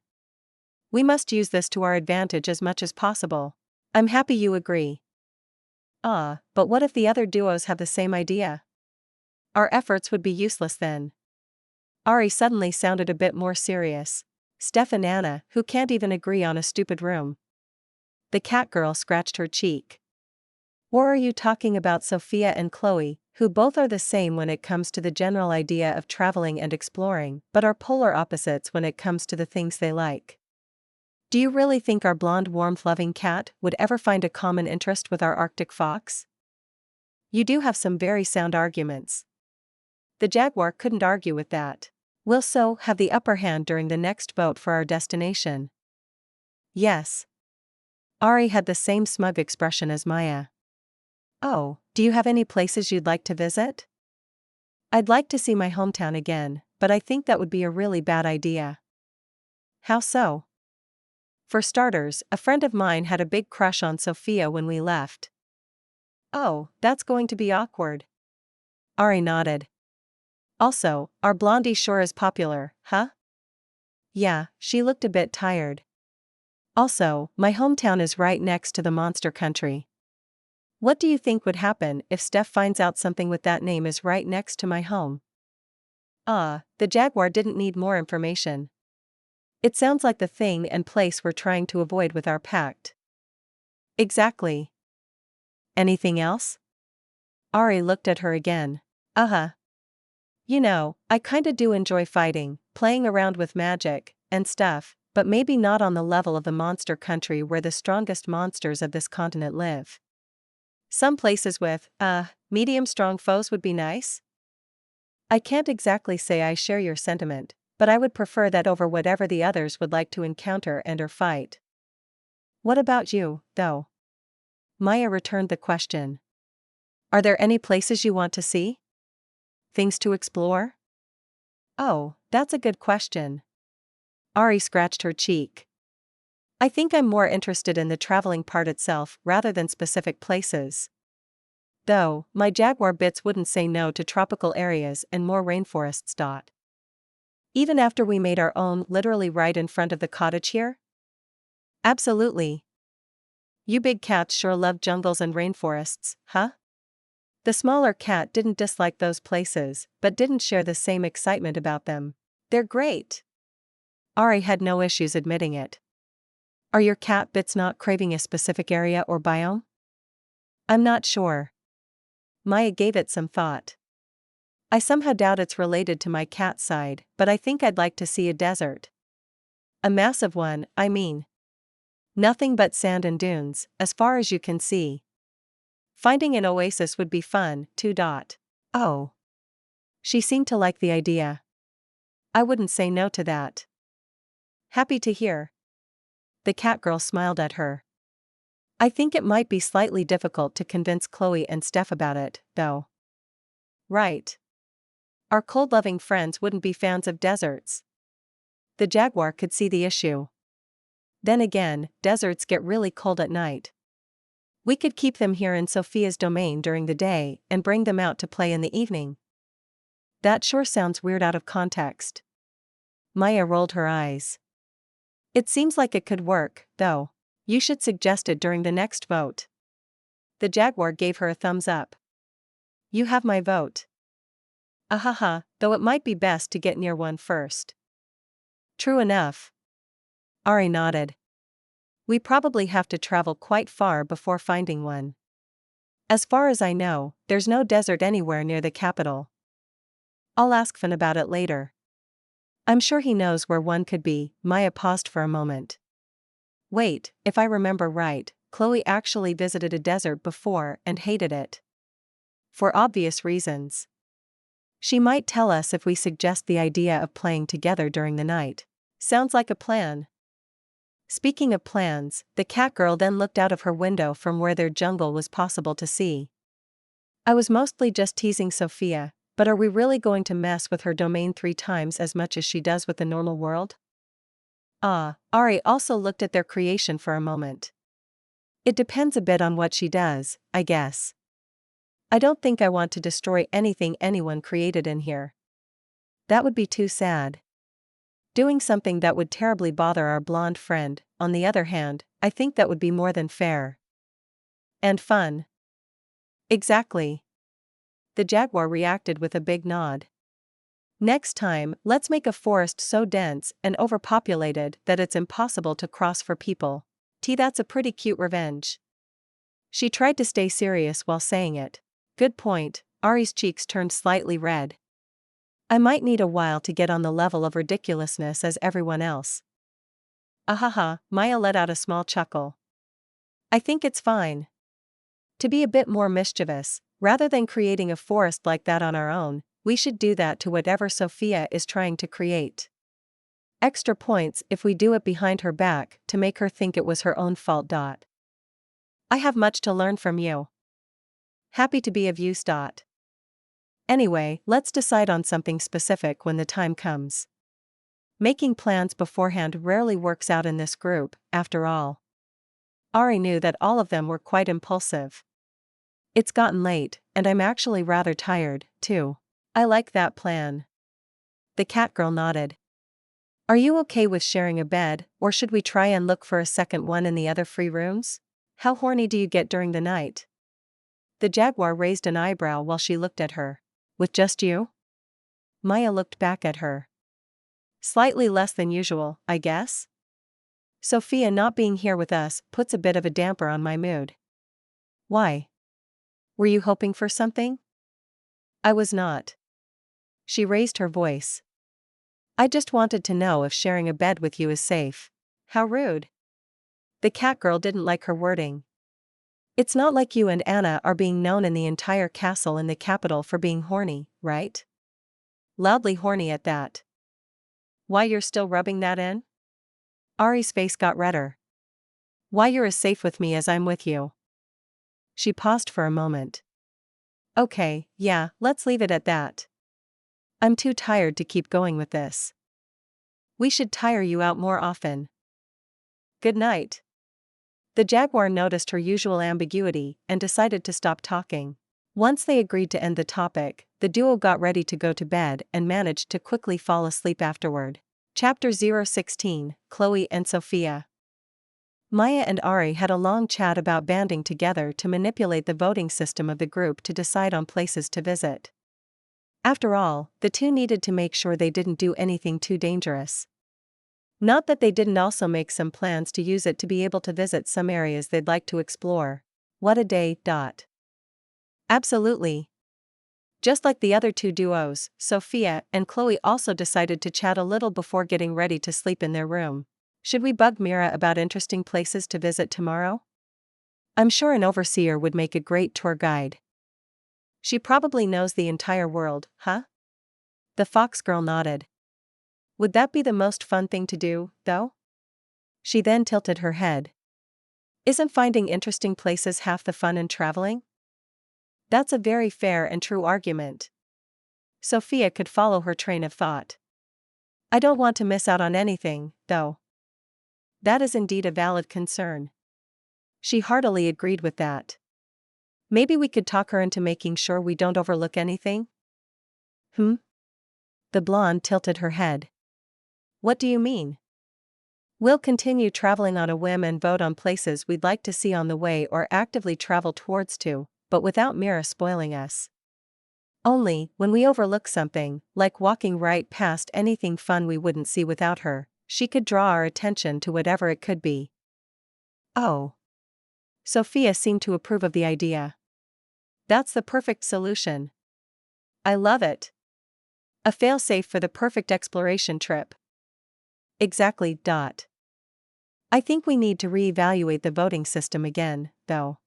We must use this to our advantage as much as possible. I'm happy you agree. But what if the other duos have the same idea? Our efforts would be useless then. Ari suddenly sounded a bit more serious. Steph and Anna, who can't even agree on a stupid room. The cat girl scratched her cheek. Or are you talking about Sophia and Chloe, who both are the same when it comes to the general idea of traveling and exploring, but are polar opposites when it comes to the things they like? Do you really think our blonde warmth-loving cat would ever find a common interest with our Arctic fox? You do have some very sound arguments. The jaguar couldn't argue with that. We'll so have the upper hand during the next vote for our destination. Yes. Ari had the same smug expression as Maya. Oh, do you have any places you'd like to visit? I'd like to see my hometown again, but I think that would be a really bad idea. How so? For starters, a friend of mine had a big crush on Sophia when we left. Oh, that's going to be awkward. Ari nodded. Also, our blondie sure is popular, huh? Yeah, she looked a bit tired. Also, my hometown is right next to the monster country. What do you think would happen if Steph finds out something with that name is right next to my home? The jaguar didn't need more information. It sounds like the thing and place we're trying to avoid with our pact. Exactly. Anything else? Ari looked at her again. You know, I kinda do enjoy fighting, playing around with magic, and stuff, but maybe not on the level of the monster country where the strongest monsters of this continent live. Some places with, medium strong foes would be nice. I can't exactly say I share your sentiment, but I would prefer that over whatever the others would like to encounter and or fight. What about you, though? Maya returned the question. Are there any places you want to see? Things to explore? Oh, that's a good question. Ari scratched her cheek. I think I'm more interested in the traveling part itself rather than specific places. Though, my jaguar bits wouldn't say no to tropical areas and more rainforests. Even after we made our own literally right in front of the cottage here? Absolutely. You big cats sure love jungles and rainforests, huh? The smaller cat didn't dislike those places, but didn't share the same excitement about them. They're great. Ari had no issues admitting it. Are your cat bits not craving a specific area or biome? I'm not sure. Maya gave it some thought. I somehow doubt it's related to my cat side, but I think I'd like to see a desert. A massive one, I mean. Nothing but sand and dunes, as far as you can see. Finding an oasis would be fun, too. Oh. She seemed to like the idea. I wouldn't say no to that. Happy to hear. The cat girl smiled at her. I think it might be slightly difficult to convince Chloe and Steph about it, though. Right. Our cold-loving friends wouldn't be fans of deserts. The jaguar could see the issue. Then again, deserts get really cold at night. We could keep them here in Sophia's domain during the day and bring them out to play in the evening. That sure sounds weird out of context. Maya rolled her eyes. It seems like it could work, though. You should suggest it during the next vote. The jaguar gave her a thumbs up. You have my vote. Ahaha, though it might be best to get near one first. True enough. Ari nodded. We probably have to travel quite far before finding one. As far as I know, there's no desert anywhere near the capital. I'll ask Finn about it later. I'm sure he knows where one could be. Maya paused for a moment. Wait, if I remember right, Chloe actually visited a desert before and hated it. For obvious reasons. She might tell us if we suggest the idea of playing together during the night. Sounds like a plan. Speaking of plans, the cat girl then looked out of her window from where their jungle was possible to see. I was mostly just teasing Sophia, but are we really going to mess with her domain 3 times as much as she does with the normal world? Ari also looked at their creation for a moment. It depends a bit on what she does, I guess. I don't think I want to destroy anything anyone created in here. That would be too sad. Doing something that would terribly bother our blonde friend, on the other hand, I think that would be more than fair. And fun. Exactly. The jaguar reacted with a big nod. Next time, let's make a forest so dense and overpopulated that it's impossible to cross for people. That's a pretty cute revenge. She tried to stay serious while saying it. Good point. Ari's cheeks turned slightly red. I might need a while to get on the level of ridiculousness as everyone else. Ahaha, Maya let out a small chuckle. I think it's fine. To be a bit more mischievous, rather than creating a forest like that on our own, we should do that to whatever Sophia is trying to create. Extra points if we do it behind her back to make her think it was her own fault. I have much to learn from you. Happy to be of use. Anyway, let's decide on something specific when the time comes. Making plans beforehand rarely works out in this group, after all. Ari knew that all of them were quite impulsive. It's gotten late, and I'm actually rather tired, too. I like that plan. The cat girl nodded. Are you okay with sharing a bed, or should we try and look for a second one in the other free rooms? How horny do you get during the night? The jaguar raised an eyebrow while she looked at her. With just you? Maya looked back at her. Slightly less than usual, I guess? Sophia not being here with us puts a bit of a damper on my mood. Why? Were you hoping for something? I was not. She raised her voice. I just wanted to know if sharing a bed with you is safe. How rude. The cat girl didn't like her wording. It's not like you and Anna are being known in the entire castle in the capital for being horny, right? Loudly horny at that. Why you're still rubbing that in? Ari's face got redder. Why you're as safe with me as I'm with you. She paused for a moment. Okay, yeah, let's leave it at that. I'm too tired to keep going with this. We should tire you out more often. Good night. The jaguar noticed her usual ambiguity and decided to stop talking. Once they agreed to end the topic, the duo got ready to go to bed and managed to quickly fall asleep afterward. Chapter 016, Chloe and Sophia. Maya and Ari had a long chat about banding together to manipulate the voting system of the group to decide on places to visit. After all, the two needed to make sure they didn't do anything too dangerous. Not that they didn't also make some plans to use it to be able to visit some areas they'd like to explore. What a day. Absolutely. Just like the other two duos, Sophia and Chloe also decided to chat a little before getting ready to sleep in their room. Should we bug Mira about interesting places to visit tomorrow? I'm sure an overseer would make a great tour guide. She probably knows the entire world, huh? The fox girl nodded. Would that be the most fun thing to do, though? She then tilted her head. Isn't finding interesting places half the fun in traveling? That's a very fair and true argument. Sophia could follow her train of thought. I don't want to miss out on anything, though. That is indeed a valid concern. She heartily agreed with that. Maybe we could talk her into making sure we don't overlook anything? The blonde tilted her head. What do you mean? We'll continue traveling on a whim and vote on places we'd like to see on the way or actively travel towards to, but without Mira spoiling us. Only, when we overlook something, like walking right past anything fun we wouldn't see without her, she could draw our attention to whatever it could be. Oh. Sophia seemed to approve of the idea. That's the perfect solution. I love it. A failsafe for the perfect exploration trip. Exactly. I think we need to reevaluate the voting system again, though.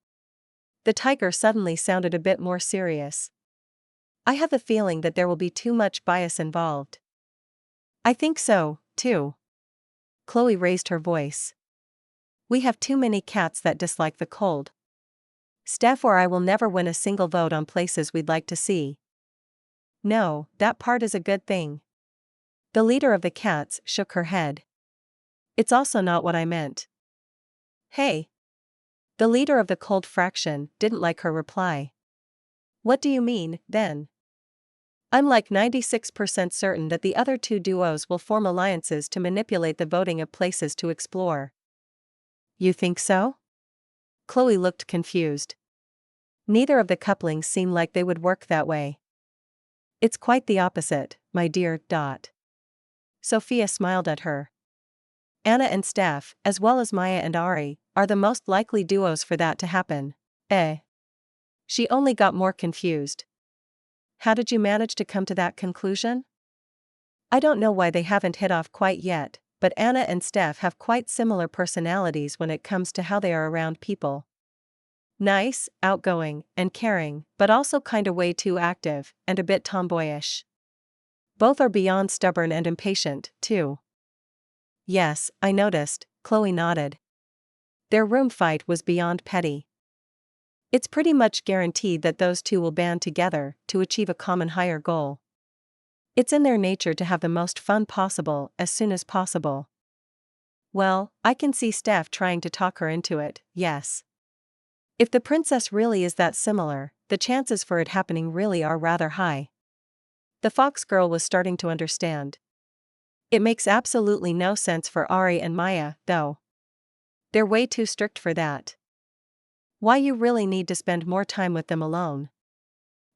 The tiger suddenly sounded a bit more serious. I have the feeling that there will be too much bias involved. I think so, too. Chloe raised her voice. We have too many cats that dislike the cold. Steph or I will never win a single vote on places we'd like to see. No, that part is a good thing. The leader of the cats shook her head. It's also not what I meant. Hey. The leader of the cold fraction didn't like her reply. What do you mean, then? I'm like 96% certain that the other two duos will form alliances to manipulate the voting of places to explore. You think so? Chloe looked confused. Neither of the couplings seem like they would work that way. It's quite the opposite, my dear. Sophia smiled at her. Anna and Steph, as well as Maya and Ari, are the most likely duos for that to happen. She only got more confused. How did you manage to come to that conclusion? I don't know why they haven't hit off quite yet, but Anna and Steph have quite similar personalities when it comes to how they are around people. Nice, outgoing, and caring, but also kinda way too active, and a bit tomboyish. Both are beyond stubborn and impatient, too. Yes, I noticed, Chloe nodded. Their room fight was beyond petty. It's pretty much guaranteed that those two will band together to achieve a common higher goal. It's in their nature to have the most fun possible as soon as possible. Well, I can see Steph trying to talk her into it, yes. If the princess really is that similar, the chances for it happening really are rather high. The fox girl was starting to understand. It makes absolutely no sense for Ari and Maya, though. They're way too strict for that. Why you really need to spend more time with them alone.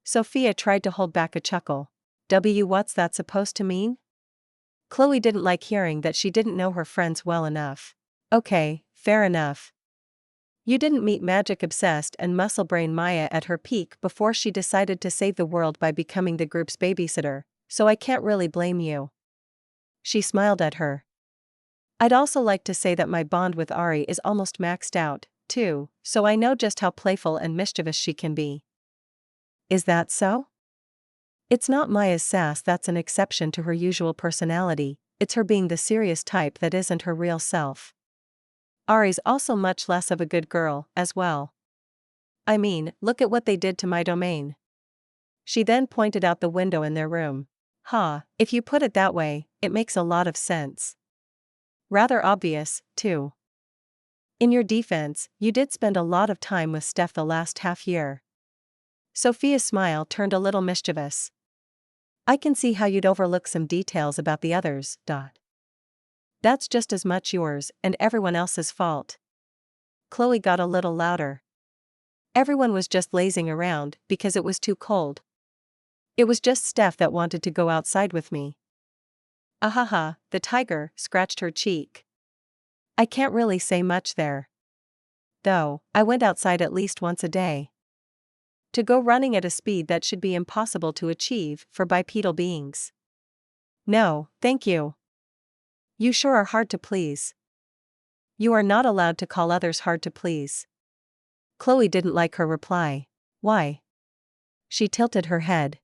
Sophia tried to hold back a chuckle. What's that supposed to mean? Chloe didn't like hearing that she didn't know her friends well enough. Okay, fair enough. You didn't meet magic-obsessed and muscle-brain Maya at her peak before she decided to save the world by becoming the group's babysitter, so I can't really blame you. She smiled at her. I'd also like to say that my bond with Ari is almost maxed out, too, so I know just how playful and mischievous she can be. Is that so? It's not Maya's sass that's an exception to her usual personality, it's her being the serious type that isn't her real self. Ari's also much less of a good girl, as well. I mean, look at what they did to my domain. She then pointed out the window in their room. If you put it that way, it makes a lot of sense. Rather obvious, too. In your defense, you did spend a lot of time with Steph the last half year. Sophia's smile turned a little mischievous. I can see how you'd overlook some details about the others. That's just as much yours and everyone else's fault. Chloe got a little louder. Everyone was just lazing around because it was too cold. It was just Steph that wanted to go outside with me. Ahaha, the tiger scratched her cheek. I can't really say much there. Though, I went outside at least once a day. To go running at a speed that should be impossible to achieve for bipedal beings. No, thank you. You sure are hard to please. You are not allowed to call others hard to please. Chloe didn't like her reply. Why? She tilted her head.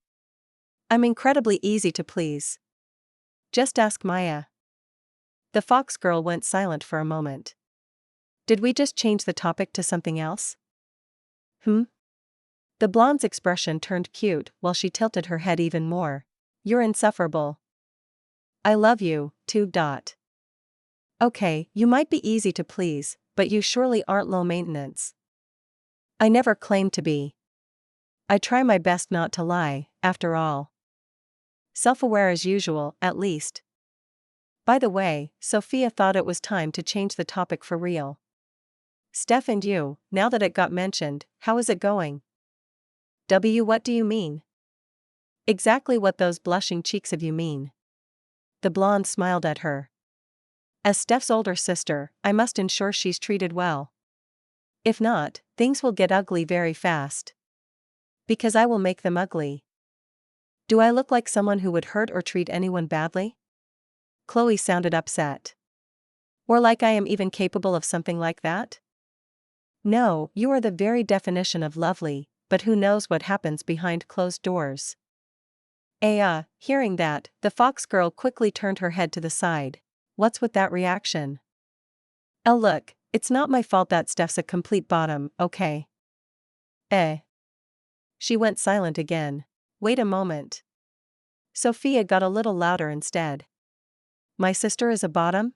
I'm incredibly easy to please. Just ask Maya. The fox girl went silent for a moment. Did we just change the topic to something else? The blonde's expression turned cute while she tilted her head even more. You're insufferable. I love you, too. Okay, you might be easy to please, but you surely aren't low maintenance. I never claimed to be. I try my best not to lie, after all. Self-aware as usual, at least. By the way, Sophia thought it was time to change the topic for real. Steph and you, now that it got mentioned, how is it going? What do you mean? Exactly what those blushing cheeks of you mean. The blonde smiled at her. As Steph's older sister, I must ensure she's treated well. If not, things will get ugly very fast. Because I will make them ugly. Do I look like someone who would hurt or treat anyone badly? Chloe sounded upset. Or like I am even capable of something like that? No, you are the very definition of lovely, but who knows what happens behind closed doors. Hearing that, the fox girl quickly turned her head to the side. What's with that reaction? Oh look, it's not my fault that Steph's a complete bottom, okay? She went silent again. Wait a moment. Sophia got a little louder instead. My sister is a bottom?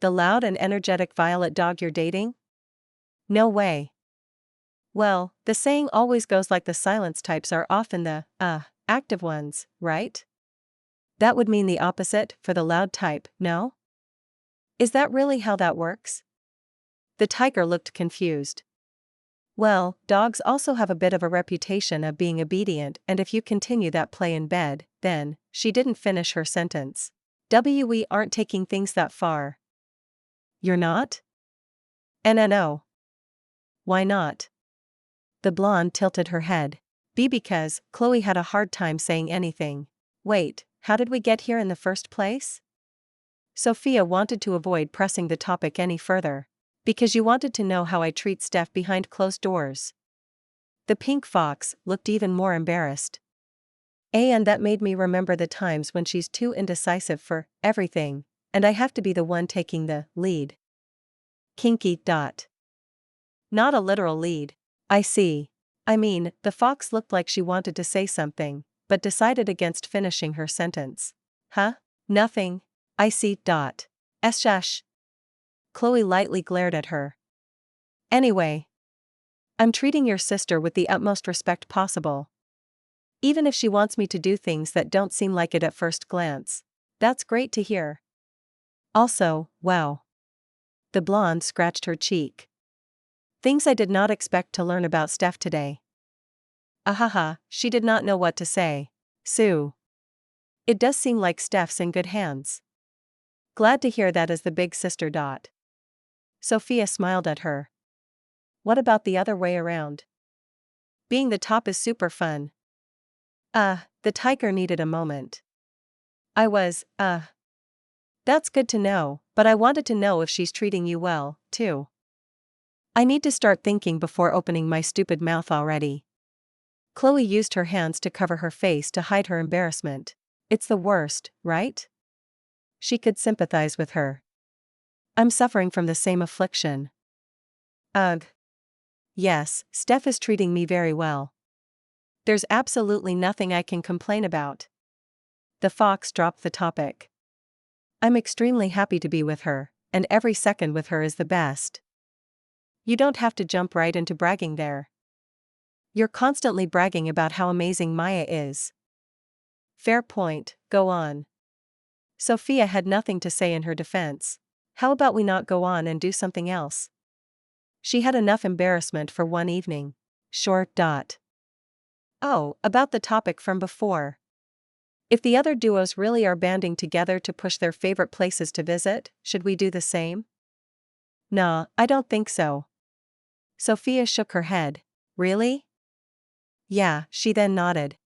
The loud and energetic violet dog you're dating? No way. Well, the saying always goes like the silence types are often the, active ones, right? That would mean the opposite for the loud type, no? Is that really how that works? The tiger looked confused. Well, dogs also have a bit of a reputation of being obedient, and if you continue that play in bed, then, she didn't finish her sentence. We aren't taking things that far. You're not? No. Why not? The blonde tilted her head. Because Chloe had a hard time saying anything. Wait, how did we get here in the first place? Sophia wanted to avoid pressing the topic any further. Because you wanted to know how I treat Steph behind closed doors. The pink fox looked even more embarrassed. And that made me remember the times when she's too indecisive for everything, and I have to be the one taking the lead. Kinky. Not a literal lead. I see. I mean, the fox looked like she wanted to say something, but decided against finishing her sentence. Huh? Nothing. I see. Shush. Chloe lightly glared at her. Anyway. I'm treating your sister with the utmost respect possible. Even if she wants me to do things that don't seem like it at first glance. That's great to hear. Also, wow. The blonde scratched her cheek. Things I did not expect to learn about Steph today. Ahaha, she did not know what to say. Sue. It does seem like Steph's in good hands. Glad to hear that as the big sister. Sophia smiled at her. What about the other way around? Being the top is super fun. The tiger needed a moment. I was, That's good to know, but I wanted to know if she's treating you well, too. I need to start thinking before opening my stupid mouth already. Chloe used her hands to cover her face to hide her embarrassment. It's the worst, right? She could sympathize with her. I'm suffering from the same affliction. Ugh. Yes, Steph is treating me very well. There's absolutely nothing I can complain about. The fox dropped the topic. I'm extremely happy to be with her, and every second with her is the best. You don't have to jump right into bragging there. You're constantly bragging about how amazing Maya is. Fair point, go on. Sophia had nothing to say in her defense. How about we not go on and do something else? She had enough embarrassment for one evening. Sure. Oh, about the topic from before. If the other duos really are banding together to push their favorite places to visit, should we do the same? Nah, I don't think so. Sophia shook her head. Really? Yeah, she then nodded.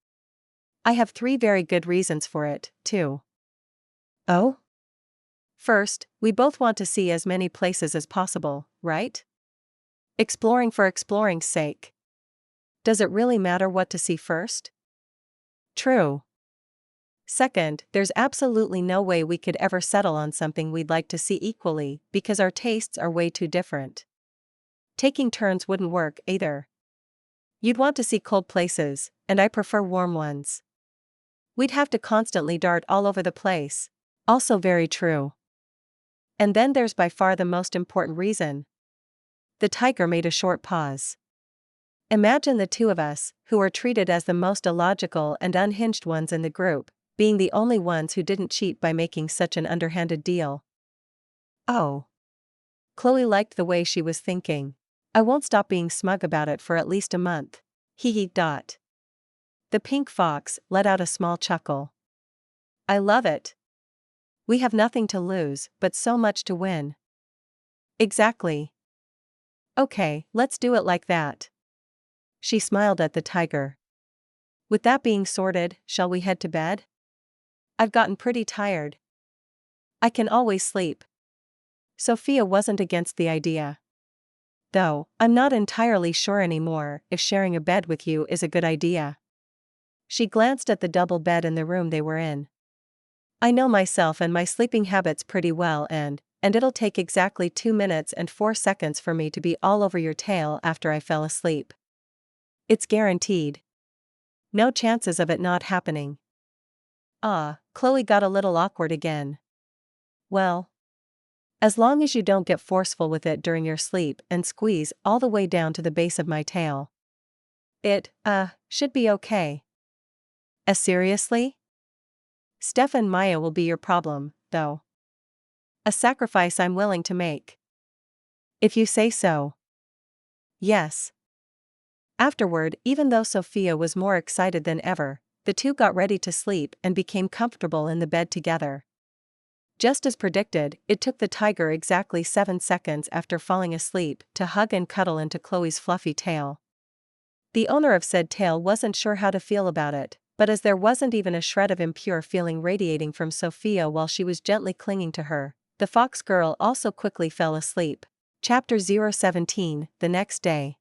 I have 3 very good reasons for it, too. Oh? First, we both want to see as many places as possible, right? Exploring for exploring's sake. Does it really matter what to see first? True. Second, there's absolutely no way we could ever settle on something we'd like to see equally, because our tastes are way too different. Taking turns wouldn't work either. You'd want to see cold places, and I prefer warm ones. We'd have to constantly dart all over the place. Also very true. And then there's by far the most important reason. The tiger made a short pause. Imagine the two of us, who are treated as the most illogical and unhinged ones in the group, being the only ones who didn't cheat by making such an underhanded deal. Oh. Chloe liked the way she was thinking. I won't stop being smug about it for at least a month. Hee hee. The pink fox let out a small chuckle. I love it. We have nothing to lose, but so much to win. Exactly. Okay, let's do it like that. She smiled at the tiger. With that being sorted, shall we head to bed? I've gotten pretty tired. I can always sleep. Sophia wasn't against the idea. Though, I'm not entirely sure anymore if sharing a bed with you is a good idea. She glanced at the double bed in the room they were in. I know myself and my sleeping habits pretty well and it'll take exactly 2 minutes and 4 seconds for me to be all over your tail after I fell asleep. It's guaranteed. No chances of it not happening. Chloe got a little awkward again. Well, as long as you don't get forceful with it during your sleep and squeeze all the way down to the base of my tail. It, should be okay. Seriously? Steph and Maya will be your problem, though. A sacrifice I'm willing to make. If you say so. Yes. Afterward, even though Sophia was more excited than ever, the two got ready to sleep and became comfortable in the bed together. Just as predicted, it took the tiger exactly 7 seconds after falling asleep to hug and cuddle into Chloe's fluffy tail. The owner of said tail wasn't sure how to feel about it, but as there wasn't even a shred of impure feeling radiating from Sophia while she was gently clinging to her, the fox girl also quickly fell asleep. Chapter 017, the next day.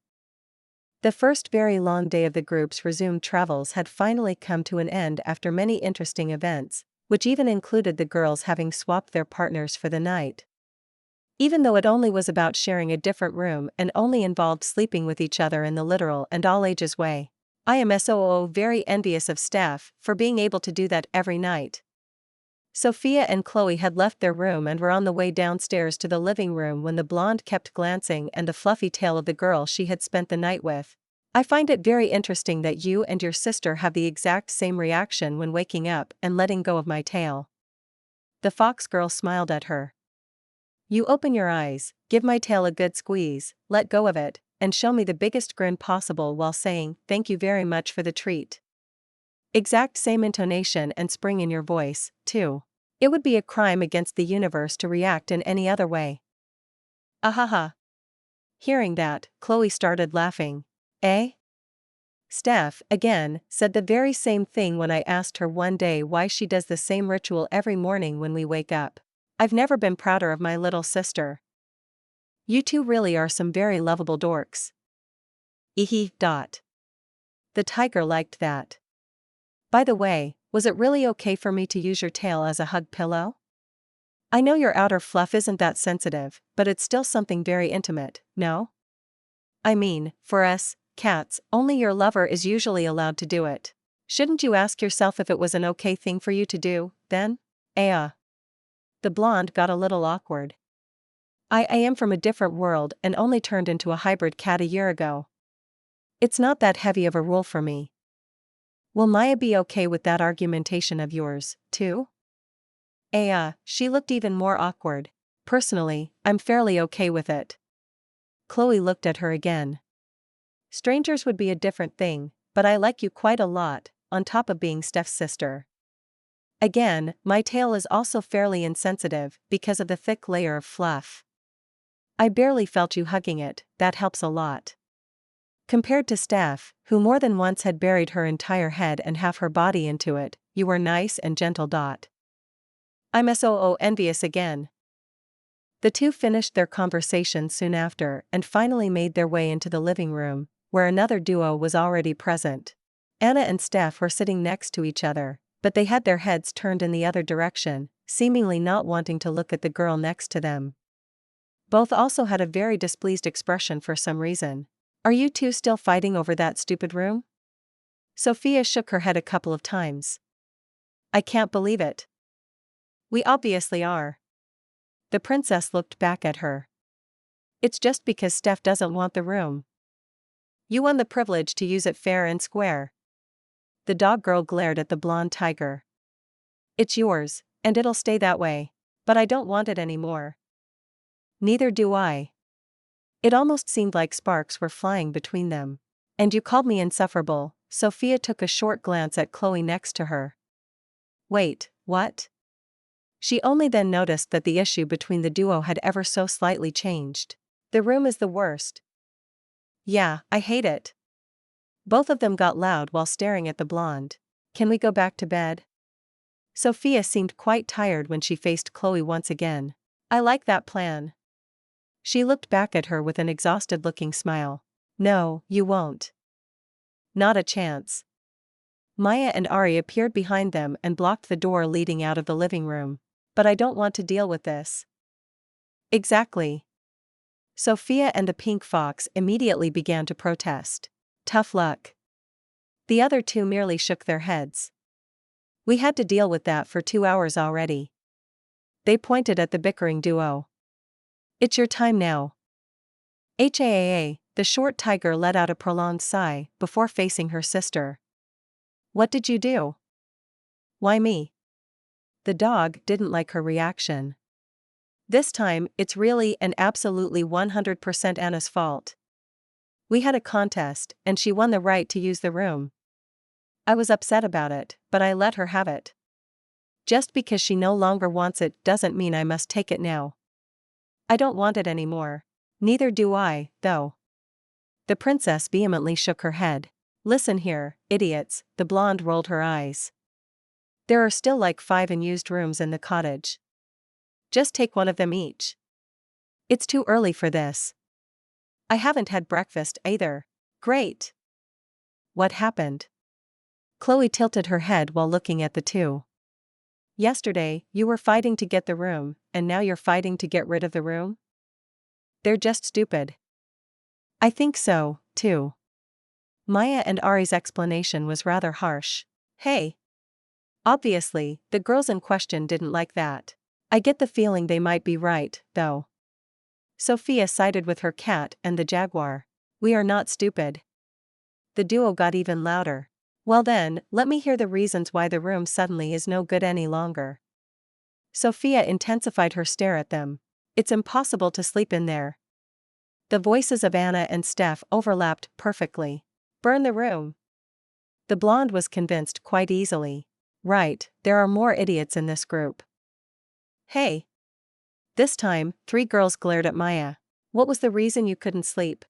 The first very long day of the group's resumed travels had finally come to an end after many interesting events, which even included the girls having swapped their partners for the night. Even though it only was about sharing a different room and only involved sleeping with each other in the literal and all ages way, I am very envious of Steph for being able to do that every night. Sophia and Chloe had left their room and were on the way downstairs to the living room when the blonde kept glancing at the fluffy tail of the girl she had spent the night with. I find it very interesting that you and your sister have the exact same reaction when waking up and letting go of my tail. The fox girl smiled at her. You open your eyes, give my tail a good squeeze, let go of it, and show me the biggest grin possible while saying, "Thank you very much for the treat." Exact same intonation and spring in your voice, too. It would be a crime against the universe to react in any other way. Ahaha. Hearing that, Chloe started laughing. Eh? Steph, again, said the very same thing when I asked her one day why she does the same ritual every morning when we wake up. I've never been prouder of my little sister. You two really are some very lovable dorks. Ehe. The tiger liked that. By the way, was it really okay for me to use your tail as a hug pillow? I know your outer fluff isn't that sensitive, but it's still something very intimate, no? I mean, for us, cats, only your lover is usually allowed to do it. Shouldn't you ask yourself if it was an okay thing for you to do, then? The blonde got a little awkward. I am from a different world and only turned into a hybrid cat a year ago. It's not that heavy of a rule for me. Will Maya be okay with that argumentation of yours, too? She looked even more awkward. Personally, I'm fairly okay with it. Chloe looked at her again. Strangers would be a different thing, but I like you quite a lot, on top of being Steph's sister. Again, my tail is also fairly insensitive because of the thick layer of fluff. I barely felt you hugging it, that helps a lot. Compared to Steph, who more than once had buried her entire head and half her body into it, you were nice and gentle. I'm so envious again. The two finished their conversation soon after and finally made their way into the living room, where another duo was already present. Anna and Steph were sitting next to each other, but they had their heads turned in the other direction, seemingly not wanting to look at the girl next to them. Both also had a very displeased expression for some reason. Are you two still fighting over that stupid room? Sophia shook her head a couple of times. I can't believe it. We obviously are. The princess looked back at her. It's just because Steph doesn't want the room. You won the privilege to use it fair and square. The dog girl glared at the blonde tiger. It's yours, and it'll stay that way. But I don't want it anymore. Neither do I. It almost seemed like sparks were flying between them. And you called me insufferable. Sophia took a short glance at Chloe next to her. Wait, what? She only then noticed that the issue between the duo had ever so slightly changed. The room is the worst. Yeah, I hate it. Both of them got loud while staring at the blonde. Can we go back to bed? Sophia seemed quite tired when she faced Chloe once again. I like that plan. She looked back at her with an exhausted-looking smile. No, you won't. Not a chance. Maya and Ari appeared behind them and blocked the door leading out of the living room. But I don't want to deal with this. Exactly. Sophia and the pink fox immediately began to protest. Tough luck. The other two merely shook their heads. We had to deal with that for 2 hours already. They pointed at the bickering duo. It's your time now. HAAA, the short tiger let out a prolonged sigh before facing her sister. What did you do? Why me? The dog didn't like her reaction. This time, it's really and absolutely 100% Anna's fault. We had a contest, and she won the right to use the room. I was upset about it, but I let her have it. Just because she no longer wants it doesn't mean I must take it now. I don't want it anymore. Neither do I, though. The princess vehemently shook her head. Listen here, idiots, the blonde rolled her eyes. There are still like 5 unused rooms in the cottage. Just take one of them each. It's too early for this. I haven't had breakfast either. Great. What happened? Chloe tilted her head while looking at the two. Yesterday, you were fighting to get the room, and now you're fighting to get rid of the room? They're just stupid. I think so, too. Maya and Ari's explanation was rather harsh. Hey. Obviously, the girls in question didn't like that. I get the feeling they might be right, though. Sophia sided with her cat and the jaguar. We are not stupid. The duo got even louder. Well then, let me hear the reasons why the room suddenly is no good any longer. Sophia intensified her stare at them. It's impossible to sleep in there. The voices of Anna and Steph overlapped perfectly. Burn the room. The blonde was convinced quite easily. Right, there are more idiots in this group. Hey. This time, 3 girls glared at Maya. What was the reason you couldn't sleep?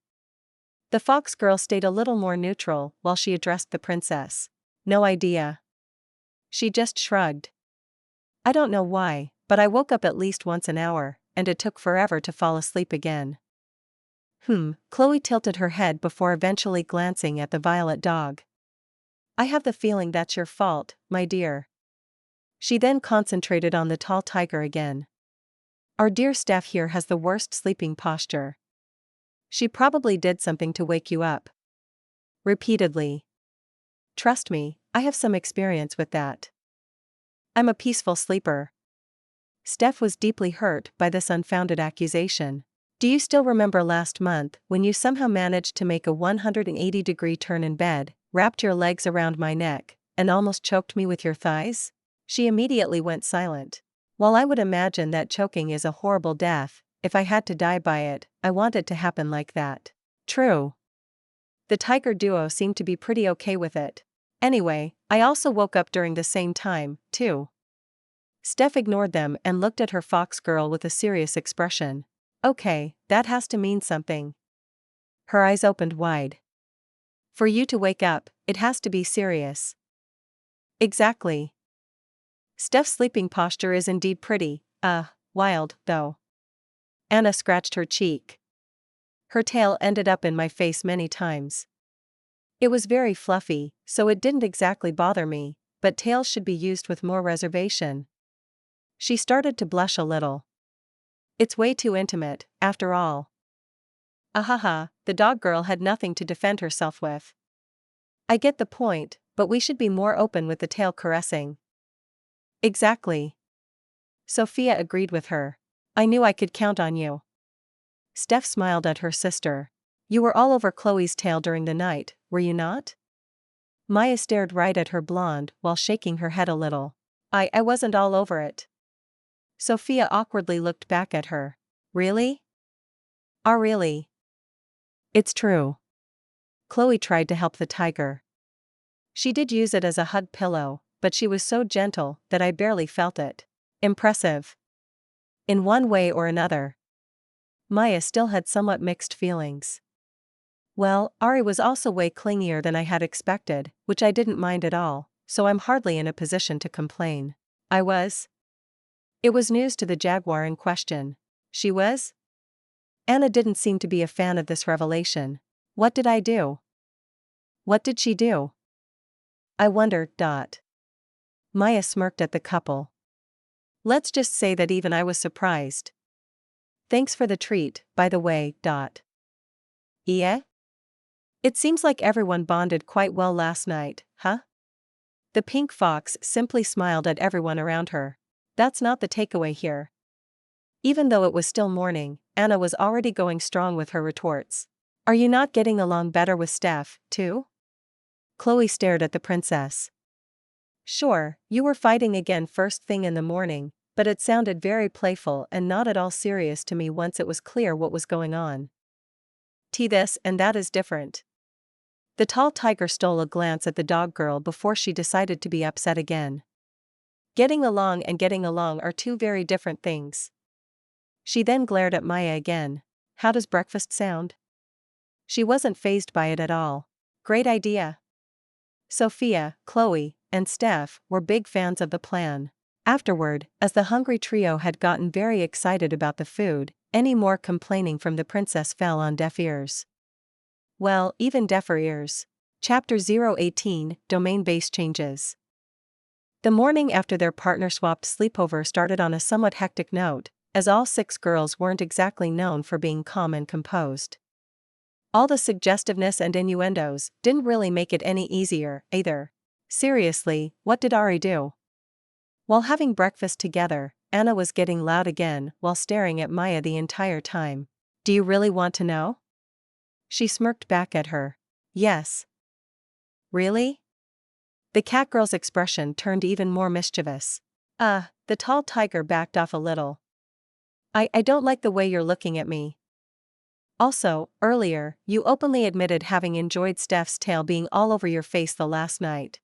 The fox girl stayed a little more neutral while she addressed the princess. No idea. She just shrugged. I don't know why, but I woke up at least once an hour, and it took forever to fall asleep again. Chloe tilted her head before eventually glancing at the violet dog. I have the feeling that's your fault, my dear. She then concentrated on the tall tiger again. Our dear Steph here has the worst sleeping posture. She probably did something to wake you up. Repeatedly. Trust me, I have some experience with that. I'm a peaceful sleeper. Steph was deeply hurt by this unfounded accusation. Do you still remember last month when you somehow managed to make a 180-degree turn in bed, wrapped your legs around my neck, and almost choked me with your thighs? She immediately went silent. While I would imagine that choking is a horrible death, if I had to die by it, I want it to happen like that. True. The tiger duo seemed to be pretty okay with it. Anyway, I also woke up during the same time, too. Steph ignored them and looked at her fox girl with a serious expression. Okay, that has to mean something. Her eyes opened wide. For you to wake up, it has to be serious. Exactly. Steph's sleeping posture is indeed pretty, wild, though. Anna scratched her cheek. Her tail ended up in my face many times. It was very fluffy, so it didn't exactly bother me, but tails should be used with more reservation. She started to blush a little. It's way too intimate, after all. Ahaha, the dog girl had nothing to defend herself with. I get the point, but we should be more open with the tail caressing. Exactly. Sophia agreed with her. I knew I could count on you. Steph smiled at her sister. You were all over Chloe's tail during the night, were you not? Maya stared right at her blonde while shaking her head a little. I wasn't all over it. Sophia awkwardly looked back at her. Really? Really? It's true. Chloe tried to help the tiger. She did use it as a hug pillow, but she was so gentle that I barely felt it. Impressive. In one way or another. Maya still had somewhat mixed feelings. Well, Ari was also way clingier than I had expected, which I didn't mind at all, so I'm hardly in a position to complain. I was. It was news to the jaguar in question. She was? Anna didn't seem to be a fan of this revelation. What did I do? What did she do? I wonder. Maya smirked at the couple. Let's just say that even I was surprised. Thanks for the treat, by the way. Yeah? It seems like everyone bonded quite well last night, huh? The pink fox simply smiled at everyone around her. That's not the takeaway here. Even though it was still morning, Anna was already going strong with her retorts. Are you not getting along better with Steph, too? Chloe stared at the princess. Sure, you were fighting again first thing in the morning, but it sounded very playful and not at all serious to me once it was clear what was going on. This and that is different. The tall tiger stole a glance at the dog girl before she decided to be upset again. Getting along and getting along are two very different things. She then glared at Maya again. How does breakfast sound? She wasn't fazed by it at all. Great idea. Sophia, Chloe, and Steph were big fans of the plan. Afterward, as the hungry trio had gotten very excited about the food, any more complaining from the princess fell on deaf ears. Well, even deafer ears. Chapter 018, Domain-Based Changes. The morning after their partner-swapped sleepover started on a somewhat hectic note, as all 6 girls weren't exactly known for being calm and composed. All the suggestiveness and innuendos didn't really make it any easier, either. Seriously, what did Ari do? While having breakfast together, Anna was getting loud again while staring at Maya the entire time. Do you really want to know? She smirked back at her. Yes. Really? The cat girl's expression turned even more mischievous. The tall tiger backed off a little. I don't like the way you're looking at me. Also, earlier, you openly admitted having enjoyed Steph's tail being all over your face the last night.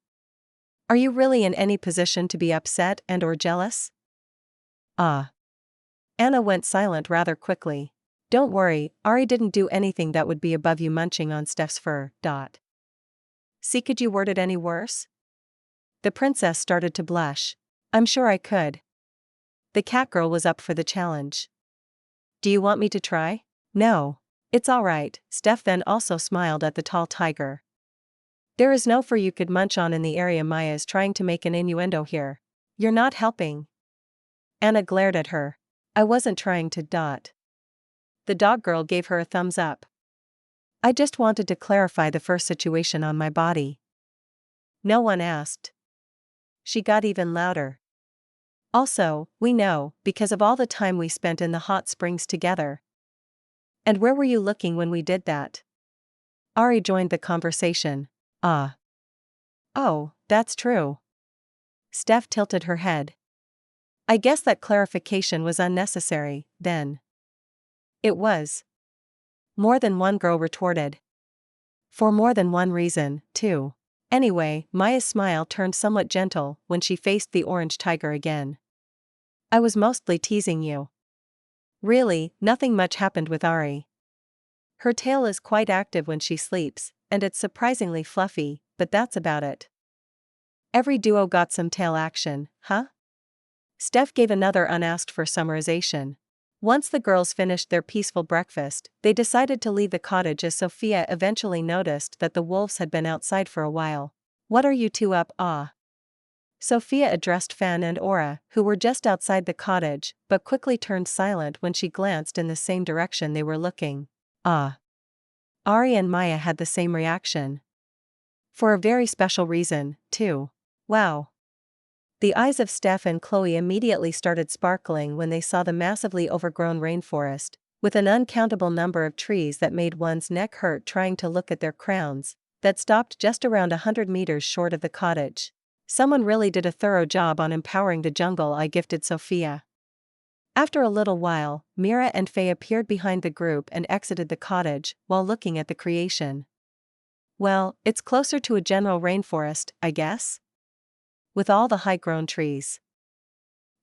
Are you really in any position to be upset and or jealous? Anna went silent rather quickly. Don't worry, Ari didn't do anything that would be above you munching on Steph's fur. See, could you word it any worse? The princess started to blush. I'm sure I could. The cat girl was up for the challenge. Do you want me to try? No. It's all right. Steph then also smiled at the tall tiger. There is no fur you could munch on in the area. Maya is trying to make an innuendo here. You're not helping. Anna glared at her. I wasn't trying to. The dog girl gave her a thumbs up. I just wanted to clarify the fur situation on my body. No one asked. She got even louder. Also, we know, because of all the time we spent in the hot springs together. And where were you looking when we did that? Ari joined the conversation. Oh, that's true. Steph tilted her head. I guess that clarification was unnecessary, then. It was. More than one girl retorted. For more than one reason, too. Anyway, Maya's smile turned somewhat gentle when she faced the orange tiger again. I was mostly teasing you. Really, nothing much happened with Ari. Her tail is quite active when she sleeps, and it's surprisingly fluffy, but that's about it. Every duo got some tail action, huh? Steph gave another unasked for summarization. Once the girls finished their peaceful breakfast, they decided to leave the cottage as Sophia eventually noticed that the wolves had been outside for a while. "What are you two up, Sophia addressed Fan and Aura, who were just outside the cottage, but quickly turned silent when she glanced in the same direction they were looking. Ari and Maya had the same reaction. For a very special reason, too. Wow. The eyes of Steph and Chloe immediately started sparkling when they saw the massively overgrown rainforest, with an uncountable number of trees that made one's neck hurt trying to look at their crowns, that stopped just around 100 meters short of the cottage. Someone really did a thorough job on empowering the jungle, I gifted Sophia. After a little while, Mira and Faye appeared behind the group and exited the cottage, while looking at the creation. Well, it's closer to a general rainforest, I guess? With all the high-grown trees.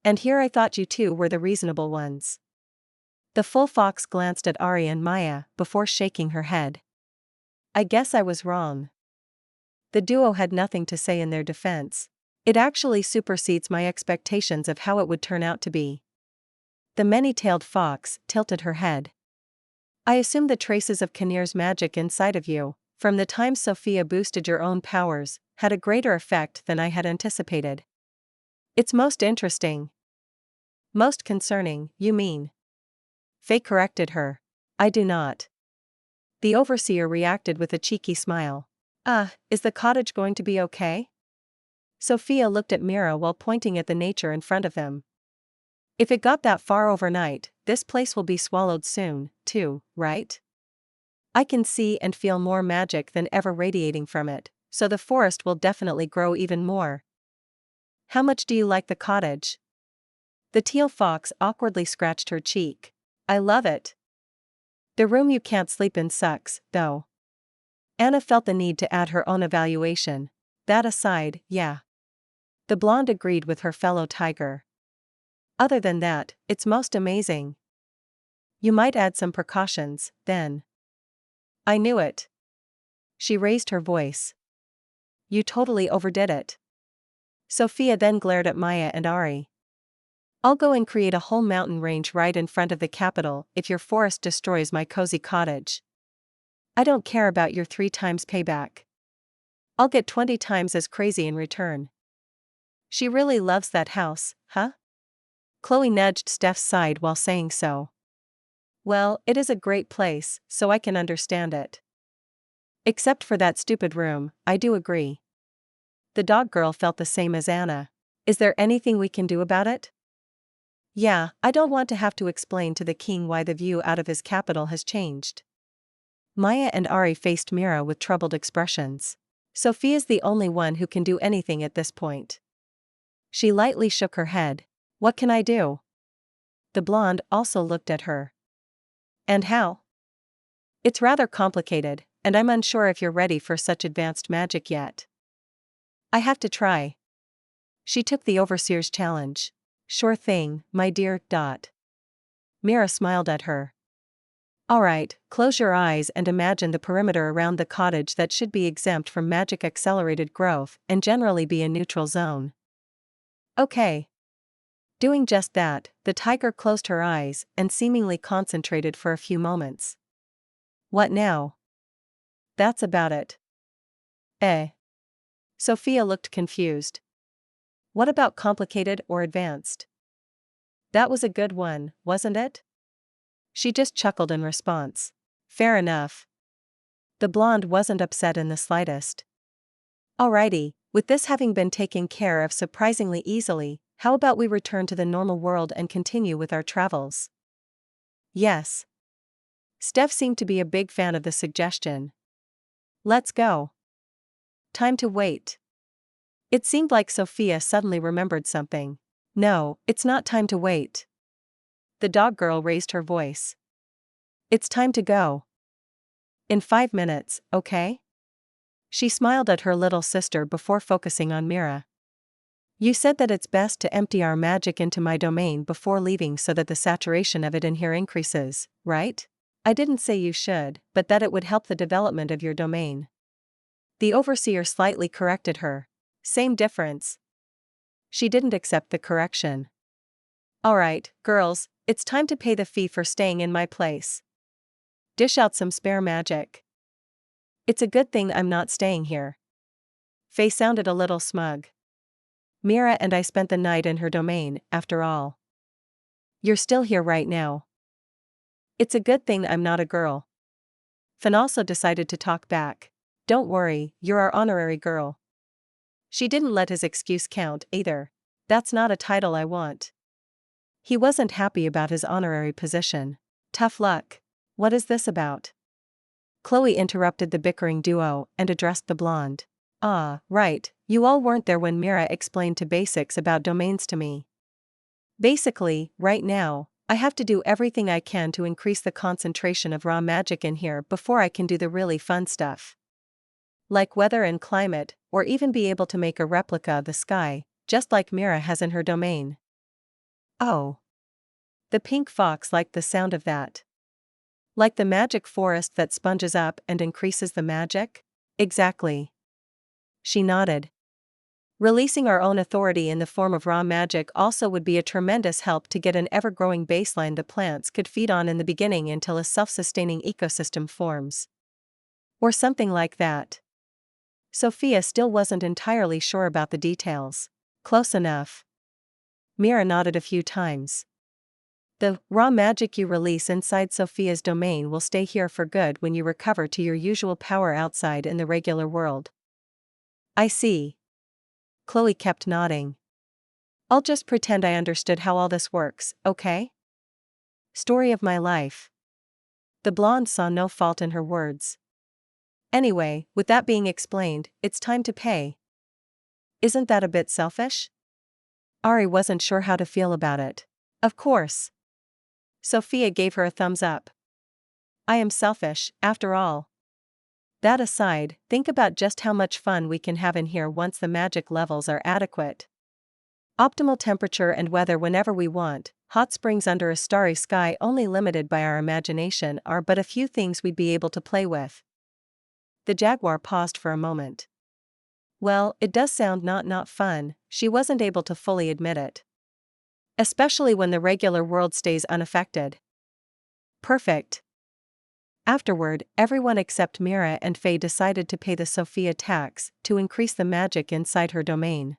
And here I thought you two were the reasonable ones. The full fox glanced at Ari and Maya before shaking her head. I guess I was wrong. The duo had nothing to say in their defense. It actually supersedes my expectations of how it would turn out to be. The many-tailed fox tilted her head. I assume the traces of Kinnear's magic inside of you, from the time Sophia boosted your own powers, had a greater effect than I had anticipated. It's most interesting. Most concerning, you mean? Faye corrected her. I do not. The overseer reacted with a cheeky smile. Is the cottage going to be okay? Sophia looked at Mira while pointing at the nature in front of them. If it got that far overnight, this place will be swallowed soon, too, right? I can see and feel more magic than ever radiating from it, so the forest will definitely grow even more. How much do you like the cottage? The teal fox awkwardly scratched her cheek. I love it. The room you can't sleep in sucks, though. Anna felt the need to add her own evaluation. That aside, yeah. The blonde agreed with her fellow tiger. Other than that, it's most amazing. You might add some precautions, then. I knew it. She raised her voice. You totally overdid it. Sophia then glared at Maya and Ari. I'll go and create a whole mountain range right in front of the capital if your forest destroys my cozy cottage. I don't care about your 3 times payback. I'll get 20 times as crazy in return. She really loves that house, huh? Chloe nudged Steph's side while saying so. Well, it is a great place, so I can understand it. Except for that stupid room, I do agree. The dog girl felt the same as Anna. Is there anything we can do about it? Yeah, I don't want to have to explain to the king why the view out of his capital has changed. Maya and Ari faced Mira with troubled expressions. Sophia's the only one who can do anything at this point. She lightly shook her head. What can I do? The blonde also looked at her. And how? It's rather complicated, and I'm unsure if you're ready for such advanced magic yet. I have to try. She took the overseer's challenge. Sure thing, my dear. Mira smiled at her. Alright, close your eyes and imagine the perimeter around the cottage that should be exempt from magic accelerated growth and generally be a neutral zone. Okay. Doing just that, the tiger closed her eyes and seemingly concentrated for a few moments. What now? That's about it. Sophia looked confused. What about complicated or advanced? That was a good one, wasn't it? She just chuckled in response. Fair enough. The blonde wasn't upset in the slightest. Alrighty, with this having been taken care of surprisingly easily, how about we return to the normal world and continue with our travels? Yes. Steph seemed to be a big fan of the suggestion. Let's go. Time to wait. It seemed like Sophia suddenly remembered something. No, it's not time to wait. The dog girl raised her voice. It's time to go. In 5 minutes, okay? She smiled at her little sister before focusing on Mira. You said that it's best to empty our magic into my domain before leaving so that the saturation of it in here increases, right? I didn't say you should, but that it would help the development of your domain. The overseer slightly corrected her. Same difference. She didn't accept the correction. Alright, girls, it's time to pay the fee for staying in my place. Dish out some spare magic. It's a good thing I'm not staying here. Faye sounded a little smug. Mira and I spent the night in her domain, after all. You're still here right now. It's a good thing I'm not a girl. Fan also decided to talk back. Don't worry, you're our honorary girl. She didn't let his excuse count, either. That's not a title I want. He wasn't happy about his honorary position. Tough luck. What is this about? Chloe interrupted the bickering duo and addressed the blonde. Ah, right, you all weren't there when Mira explained to basics about domains to me. Basically, right now, I have to do everything I can to increase the concentration of raw magic in here before I can do the really fun stuff. Like weather and climate, or even be able to make a replica of the sky, just like Mira has in her domain. Oh. The pink fox liked the sound of that. Like the magic forest that sponges up and increases the magic? Exactly. She nodded. Releasing our own authority in the form of raw magic also would be a tremendous help to get an ever-growing baseline the plants could feed on in the beginning until a self-sustaining ecosystem forms. Or something like that. Sophia still wasn't entirely sure about the details. Close enough. Mira nodded a few times. The raw magic you release inside Sophia's domain will stay here for good when you recover to your usual power outside in the regular world. I see. Chloe kept nodding. I'll just pretend I understood how all this works, okay? Story of my life. The blonde saw no fault in her words. Anyway, with that being explained, it's time to pay. Isn't that a bit selfish? Ari wasn't sure how to feel about it. Of course. Sophia gave her a thumbs up. I am selfish, after all. That aside, think about just how much fun we can have in here once the magic levels are adequate. Optimal temperature and weather whenever we want, hot springs under a starry sky only limited by our imagination are but a few things we'd be able to play with. The jaguar paused for a moment. Well, it does sound not fun, she wasn't able to fully admit it. Especially when the regular world stays unaffected. Perfect. Afterward, everyone except Mira and Faye decided to pay the Sophia tax to increase the magic inside her domain.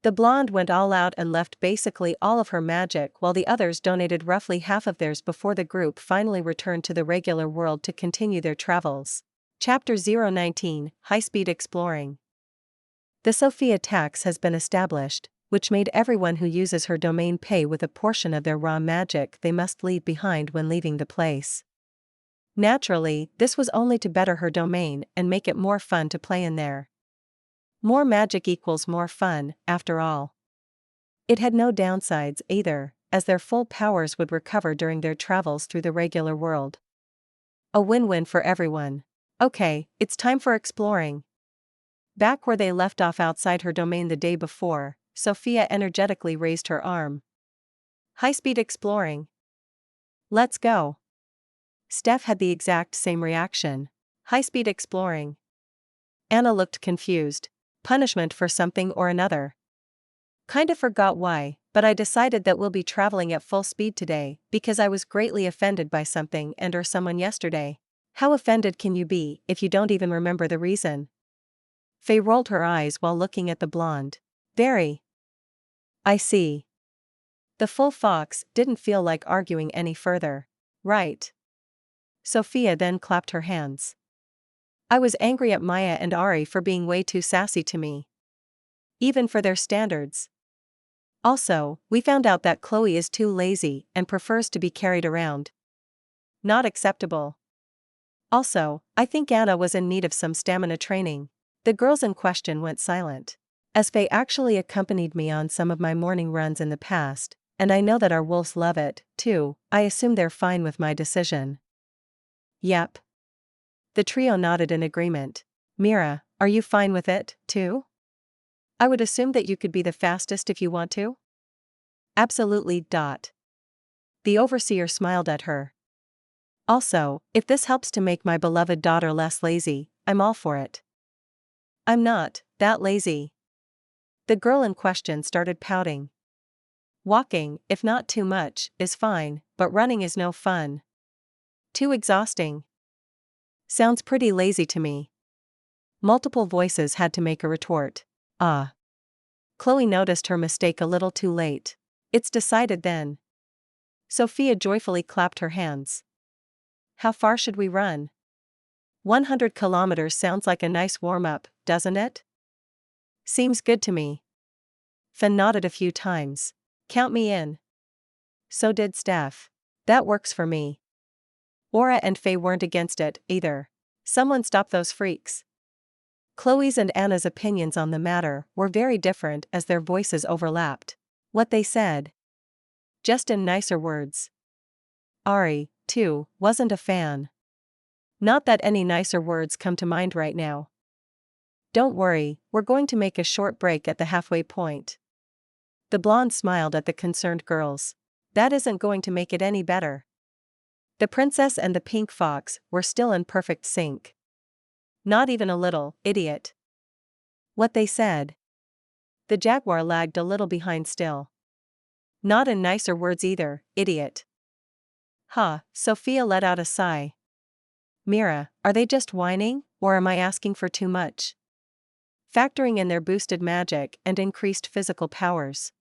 The blonde went all out and left basically all of her magic while the others donated roughly half of theirs before the group finally returned to the regular world to continue their travels. Chapter 019, High-Speed Exploring. The Sophia tax has been established, which made everyone who uses her domain pay with a portion of their raw magic they must leave behind when leaving the place. Naturally, this was only to better her domain and make it more fun to play in there. More magic equals more fun, after all. It had no downsides either, as their full powers would recover during their travels through the regular world. A win-win for everyone. Okay, it's time for exploring. Back where they left off outside her domain the day before, Sophia energetically raised her arm. High-speed exploring. Let's go. Steph had the exact same reaction. High-speed exploring. Anna looked confused. Punishment for something or another. Kinda forgot why, but I decided that we'll be traveling at full speed today because I was greatly offended by something and or someone yesterday. How offended can you be if you don't even remember the reason? Faye rolled her eyes while looking at the blonde. Very. I see. The full fox didn't feel like arguing any further. Right. Sophia then clapped her hands. I was angry at Maya and Ari for being way too sassy to me. Even for their standards. Also, we found out that Chloe is too lazy and prefers to be carried around. Not acceptable. Also, I think Anna was in need of some stamina training. The girls in question went silent. As Faye actually accompanied me on some of my morning runs in the past, and I know that our wolves love it, too, I assume they're fine with my decision. Yep. The trio nodded in agreement. Mira, are you fine with it, too? I would assume that you could be the fastest if you want to? Absolutely. The overseer smiled at her. Also, if this helps to make my beloved daughter less lazy, I'm all for it. I'm not that lazy. The girl in question started pouting. Walking, if not too much, is fine, but running is no fun. Too exhausting. Sounds pretty lazy to me. Multiple voices had to make a retort. Ah. Chloe noticed her mistake a little too late. It's decided then. Sophia joyfully clapped her hands. How far should we run? 100 kilometers sounds like a nice warm-up, doesn't it? Seems good to me. Fen nodded a few times. Count me in. So did Steph. That works for me. Aura and Faye weren't against it, either. Someone stop those freaks. Chloe's and Anna's opinions on the matter were very different as their voices overlapped. What they said. Just in nicer words. Ari, too, wasn't a fan. Not that any nicer words come to mind right now. Don't worry, we're going to make a short break at the halfway point. The blonde smiled at the concerned girls. That isn't going to make it any better. The princess and the pink fox were still in perfect sync. Not even a little, idiot. What they said. The jaguar lagged a little behind still. Not in nicer words either, idiot. Huh, Sophia let out a sigh. Mira, are they just whining, or am I asking for too much? Factoring in their boosted magic and increased physical powers.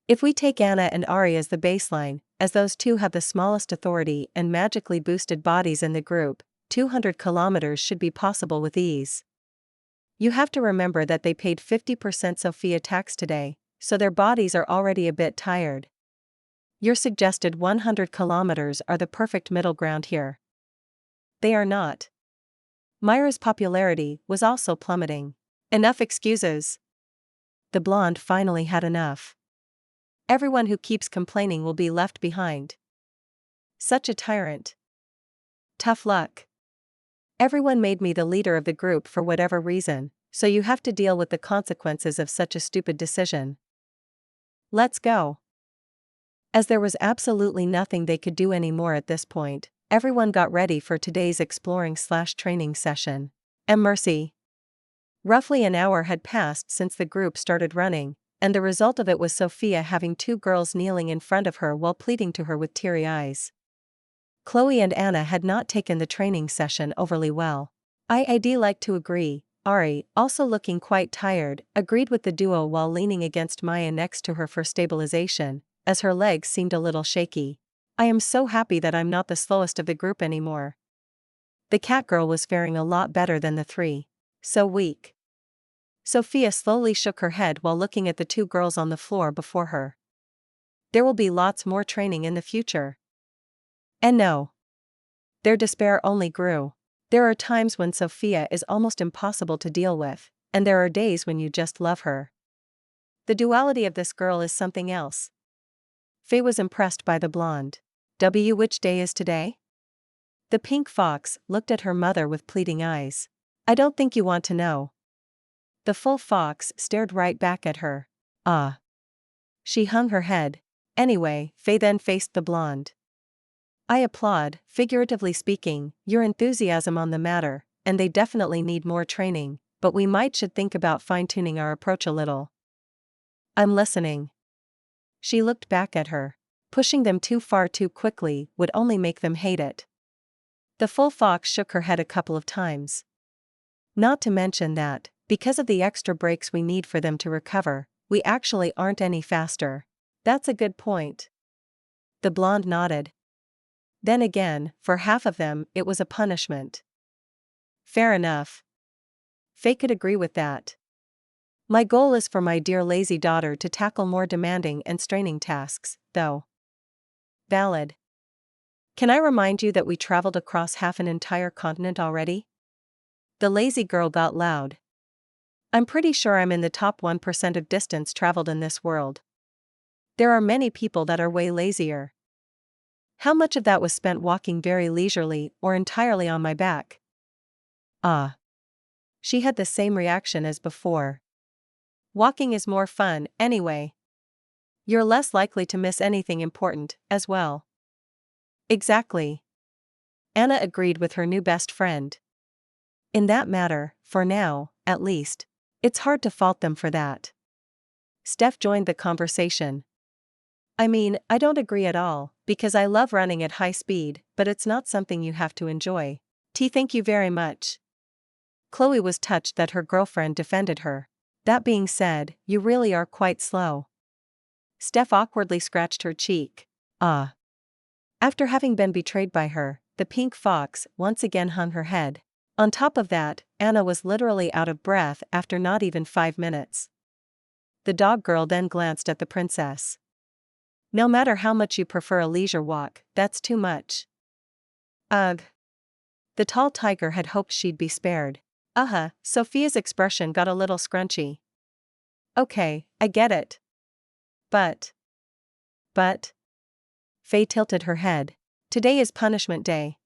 If we take Anna and Ari as the baseline, as those two have the smallest authority and magically boosted bodies in the group, 200 kilometers should be possible with ease. You have to remember that they paid 50% Sophia tax today, so their bodies are already a bit tired. Your suggested 100 kilometers are the perfect middle ground here. They are not. Myra's popularity was also plummeting. Enough excuses. The blonde finally had enough. Everyone who keeps complaining will be left behind. Such a tyrant. Tough luck. Everyone made me the leader of the group for whatever reason, so you have to deal with the consequences of such a stupid decision. Let's go. As there was absolutely nothing they could do anymore at this point, everyone got ready for today's exploring/training session. And mercy. Roughly an hour had passed since the group started running, and the result of it was Sophia having two girls kneeling in front of her while pleading to her with teary eyes. Chloe and Anna had not taken the training session overly well. I'd like to agree. Ari, also looking quite tired, agreed with the duo while leaning against Maya next to her for stabilization, as her legs seemed a little shaky. I am so happy that I'm not the slowest of the group anymore. The cat girl was faring a lot better than the three. So weak. Sophia slowly shook her head while looking at the two girls on the floor before her. There will be lots more training in the future. And no. Their despair only grew. There are times when Sophia is almost impossible to deal with, and there are days when you just love her. The duality of this girl is something else. Faye was impressed by the blonde. Which day is today? The pink fox looked at her mother with pleading eyes. I don't think you want to know. The full fox stared right back at her. Ah. She hung her head. Anyway, Faye then faced the blonde. I applaud, figuratively speaking, your enthusiasm on the matter, and they definitely need more training, but we should think about fine-tuning our approach a little. I'm listening. She looked back at her. Pushing them too far too quickly would only make them hate it. The full fox shook her head a couple of times. Not to mention that, because of the extra breaks we need for them to recover, we actually aren't any faster. That's a good point. The blonde nodded. Then again, for half of them, it was a punishment. Fair enough. Faye could agree with that. My goal is for my dear lazy daughter to tackle more demanding and straining tasks, though. Valid. Can I remind you that we traveled across half an entire continent already? The lazy girl got loud. I'm pretty sure I'm in the top 1% of distance traveled in this world. There are many people that are way lazier. How much of that was spent walking very leisurely or entirely on my back? Ah. She had the same reaction as before. Walking is more fun, anyway. You're less likely to miss anything important, as well. Exactly. Anna agreed with her new best friend. In that matter, for now, at least. It's hard to fault them for that. Steph joined the conversation. I mean, I don't agree at all, because I love running at high speed, but it's not something you have to enjoy. Thank you very much. Chloe was touched that her girlfriend defended her. That being said, you really are quite slow. Steph awkwardly scratched her cheek. Ah. After having been betrayed by her, the pink fox once again hung her head. On top of that, Anna was literally out of breath after not even 5 minutes. The dog girl then glanced at the princess. No matter how much you prefer a leisure walk, that's too much. Ugh. The tall tiger had hoped she'd be spared. Sophia's expression got a little scrunchy. Okay, I get it. But. Faye tilted her head. Today is punishment day.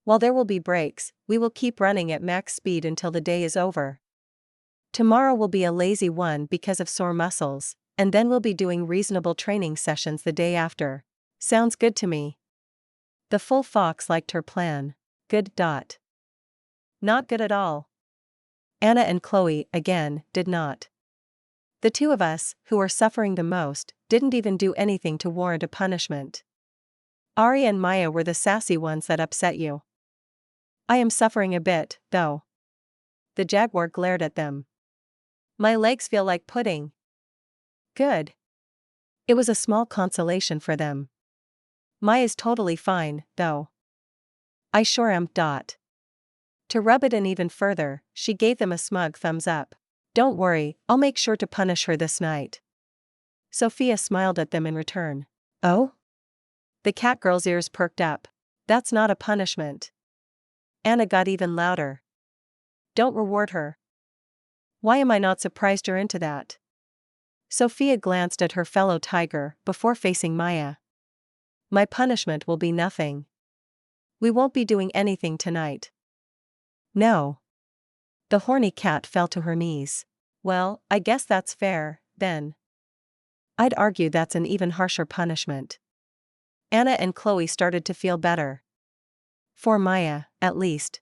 While there will be breaks, we will keep running at max speed until the day is over. Tomorrow will be a lazy one because of sore muscles, and then we'll be doing reasonable training sessions the day after. Sounds good to me. The full fox liked her plan. Good. Not good at all. Anna and Chloe, again, did not. The two of us, who are suffering the most, didn't even do anything to warrant a punishment. Ari and Maya were the sassy ones that upset you. I am suffering a bit, though. The jaguar glared at them. My legs feel like pudding. Good. It was a small consolation for them. Maya's totally fine, though. I sure am. To rub it in even further, she gave them a smug thumbs up. Don't worry, I'll make sure to punish her this night. Sophia smiled at them in return. Oh? The cat girl's ears perked up. That's not a punishment. Anna got even louder. Don't reward her. Why am I not surprised you're into that? Sophia glanced at her fellow tiger before facing Maya. My punishment will be nothing. We won't be doing anything tonight. No. The horny cat fell to her knees. Well, I guess that's fair, then. I'd argue that's an even harsher punishment. Anna and Chloe started to feel better. For Maya, at least.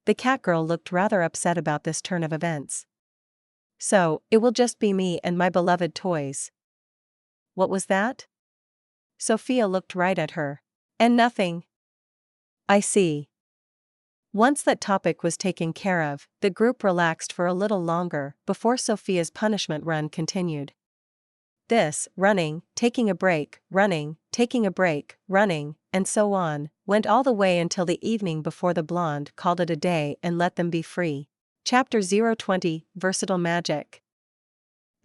The cat girl looked rather upset about this turn of events. So, it will just be me and my beloved toys. What was that? Sophia looked right at her. And nothing. I see. Once that topic was taken care of, the group relaxed for a little longer before Sophia's punishment run continued. This, running, taking a break, running, taking a break, running, and so on, went all the way until the evening before the blonde called it a day and let them be free. Chapter 020, Versatile Magic.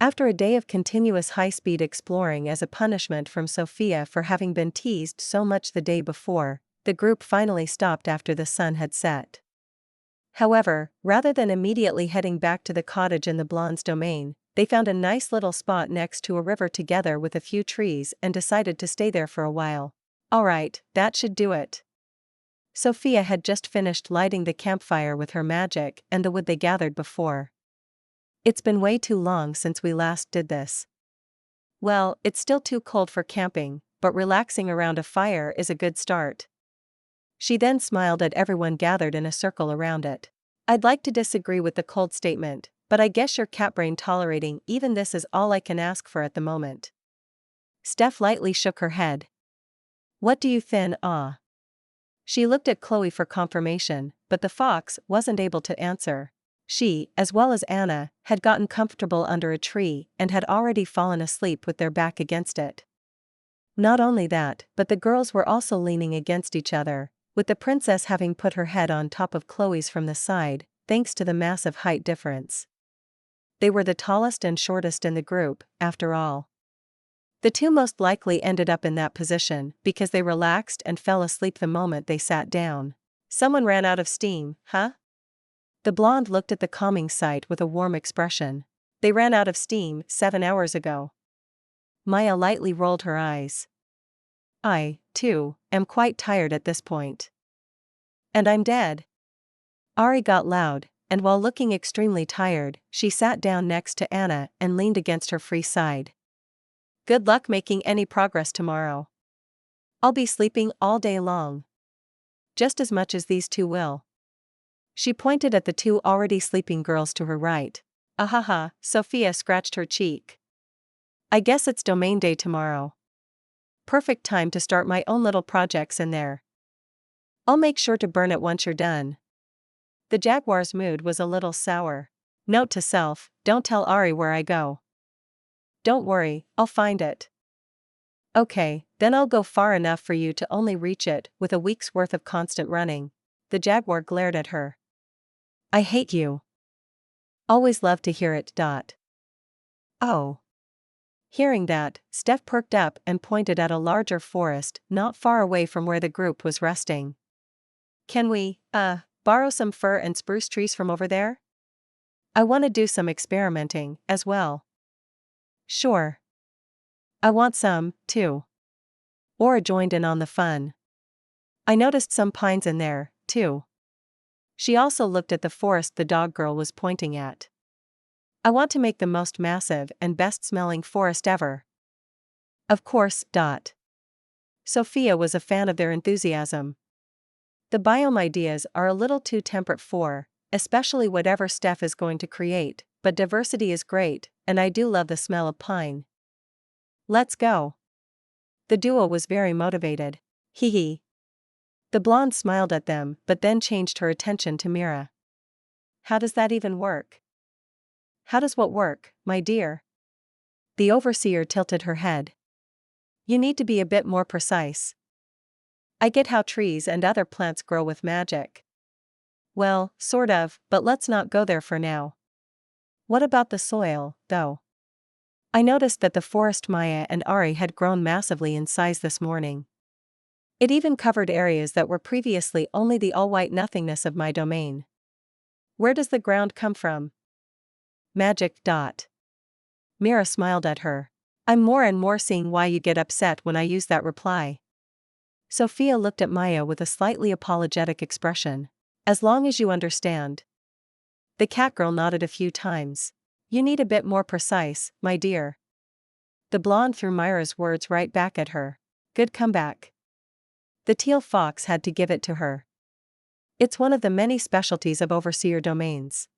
After a day of continuous high-speed exploring as a punishment from Sophia for having been teased so much the day before, the group finally stopped after the sun had set. However, rather than immediately heading back to the cottage in the blonde's domain, they found a nice little spot next to a river together with a few trees and decided to stay there for a while. Alright, that should do it. Sophia had just finished lighting the campfire with her magic and the wood they gathered before. It's been way too long since we last did this. Well, it's still too cold for camping, but relaxing around a fire is a good start. She then smiled at everyone gathered in a circle around it. I'd like to disagree with the cold statement, but I guess your cat brain tolerating even this is all I can ask for at the moment. Steph lightly shook her head. What do you think? She looked at Chloe for confirmation, but the fox wasn't able to answer. She, as well as Anna, had gotten comfortable under a tree and had already fallen asleep with their back against it. Not only that, but the girls were also leaning against each other, with the princess having put her head on top of Chloe's from the side, thanks to the massive height difference. They were the tallest and shortest in the group, after all. The two most likely ended up in that position because they relaxed and fell asleep the moment they sat down. Someone ran out of steam, huh? The blonde looked at the calming sight with a warm expression. They ran out of steam 7 hours ago. Maya lightly rolled her eyes. I, too, am quite tired at this point. And I'm dead. Ari got loud, and while looking extremely tired, she sat down next to Anna and leaned against her free side. Good luck making any progress tomorrow. I'll be sleeping all day long. Just as much as these two will. She pointed at the two already sleeping girls to her right. Ahaha, Sophia scratched her cheek. I guess it's domain day tomorrow. Perfect time to start my own little projects in there. I'll make sure to burn it once you're done. The jaguar's mood was a little sour. Note to self, don't tell Ari where I go. Don't worry, I'll find it. Okay, then I'll go far enough for you to only reach it with a week's worth of constant running. The jaguar glared at her. I hate you. Always love to hear it. Oh. Hearing that, Steph perked up and pointed at a larger forest not far away from where the group was resting. Can we, borrow some fir and spruce trees from over there? I want to do some experimenting, as well. Sure. I want some, too. Aura joined in on the fun. I noticed some pines in there, too. She also looked at the forest the dog girl was pointing at. I want to make the most massive and best-smelling forest ever. Of course. Sophia was a fan of their enthusiasm. The biome ideas are a little too temperate for, especially whatever Steph is going to create, but diversity is great, and I do love the smell of pine. Let's go. The duo was very motivated. Hee hee. The blonde smiled at them but then changed her attention to Mira. How does that even work? How does what work, my dear? The overseer tilted her head. You need to be a bit more precise. I get how trees and other plants grow with magic. Well, sort of, but let's not go there for now. What about the soil, though? I noticed that the forest Maya and Ari had grown massively in size this morning. It even covered areas that were previously only the all-white nothingness of my domain. Where does the ground come from? Magic. Mira smiled at her. I'm more and more seeing why you get upset when I use that reply. Sophia looked at Maya with a slightly apologetic expression. As long as you understand. The catgirl nodded a few times. You need a bit more precise, my dear. The blonde threw Myra's words right back at her. Good comeback. The teal fox had to give it to her. It's one of the many specialties of overseer domains.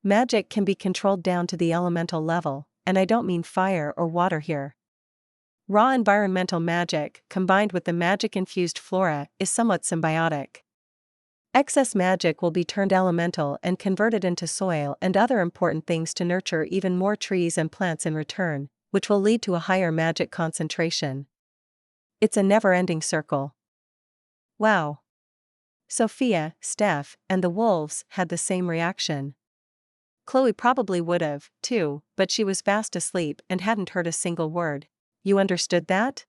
Magic can be controlled down to the elemental level, and I don't mean fire or water here. Raw environmental magic, combined with the magic-infused flora, is somewhat symbiotic. Excess magic will be turned elemental and converted into soil and other important things to nurture even more trees and plants in return, which will lead to a higher magic concentration. It's a never-ending circle. Wow. Sophia, Steph, and the wolves had the same reaction. Chloe probably would've, too, but she was fast asleep and hadn't heard a single word. You understood that?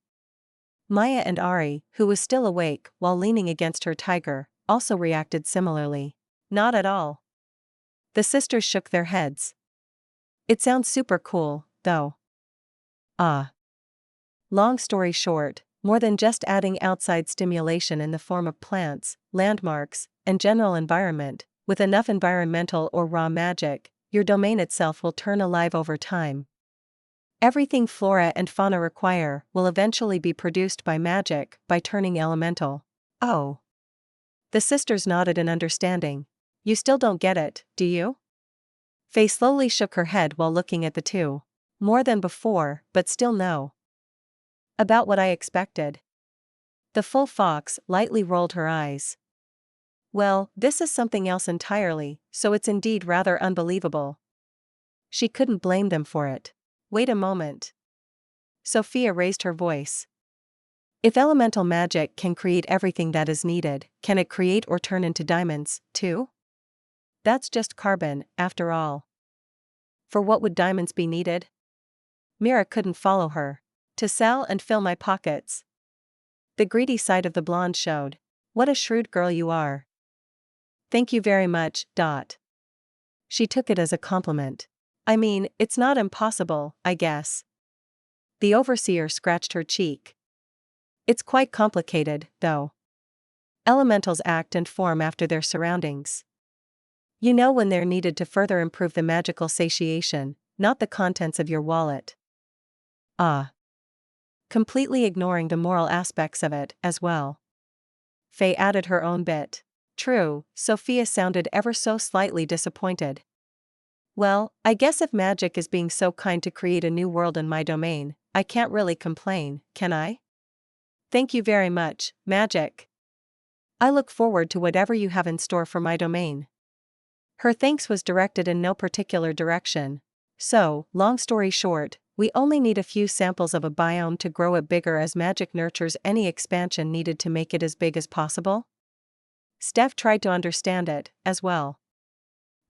Maya and Ari, who was still awake while leaning against her tiger, also reacted similarly. Not at all. The sisters shook their heads. It sounds super cool, though. Long story short, more than just adding outside stimulation in the form of plants, landmarks, and general environment, with enough environmental or raw magic, your domain itself will turn alive over time. Everything flora and fauna require will eventually be produced by magic by turning elemental. Oh. The sisters nodded in understanding. You still don't get it, do you? Faye slowly shook her head while looking at the two. More than before, but still no. About what I expected. The full fox lightly rolled her eyes. Well, this is something else entirely, so it's indeed rather unbelievable. She couldn't blame them for it. Wait a moment. Sophia raised her voice. If elemental magic can create everything that is needed, can it create or turn into diamonds, too? That's just carbon, after all. For what would diamonds be needed? Mira couldn't follow her. To sell and fill my pockets. The greedy side of the blonde showed. What a shrewd girl you are. Thank you very much. She took it as a compliment. I mean, it's not impossible, I guess. The overseer scratched her cheek. It's quite complicated, though. Elementals act and form after their surroundings. You know when they're needed to further improve the magical satiation, not the contents of your wallet. Completely ignoring the moral aspects of it, as well. Faye added her own bit. True, Sophia sounded ever so slightly disappointed. Well, I guess if magic is being so kind to create a new world in my domain, I can't really complain, can I? Thank you very much, magic. I look forward to whatever you have in store for my domain. Her thanks was directed in no particular direction. So, long story short, we only need a few samples of a biome to grow it bigger as magic nurtures any expansion needed to make it as big as possible? Steph tried to understand it, as well.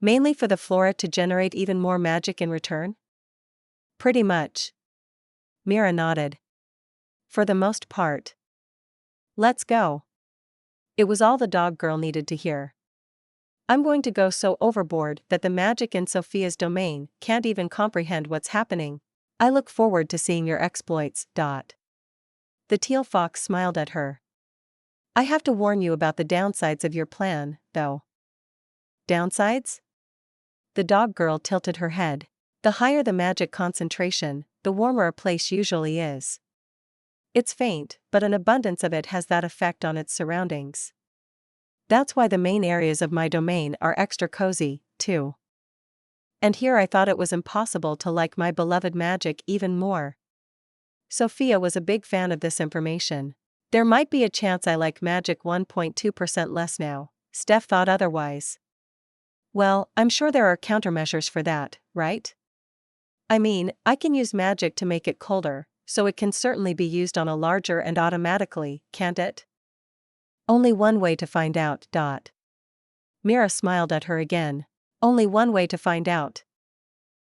Mainly for the flora to generate even more magic in return? Pretty much. Mira nodded. For the most part. Let's go. It was all the dog girl needed to hear. I'm going to go so overboard that the magic in Sophia's domain can't even comprehend what's happening. I look forward to seeing your exploits. The teal fox smiled at her. I have to warn you about the downsides of your plan, though. Downsides? The dog girl tilted her head. The higher the magic concentration, the warmer a place usually is. It's faint, but an abundance of it has that effect on its surroundings. That's why the main areas of my domain are extra cozy, too. And here I thought it was impossible to like my beloved magic even more. Sophia was a big fan of this information. There might be a chance I like magic 1.2% less now. Steph thought otherwise. Well, I'm sure there are countermeasures for that, right? I mean, I can use magic to make it colder, so it can certainly be used on a larger and automatically, can't it? Only one way to find out. Mira smiled at her again. Only one way to find out.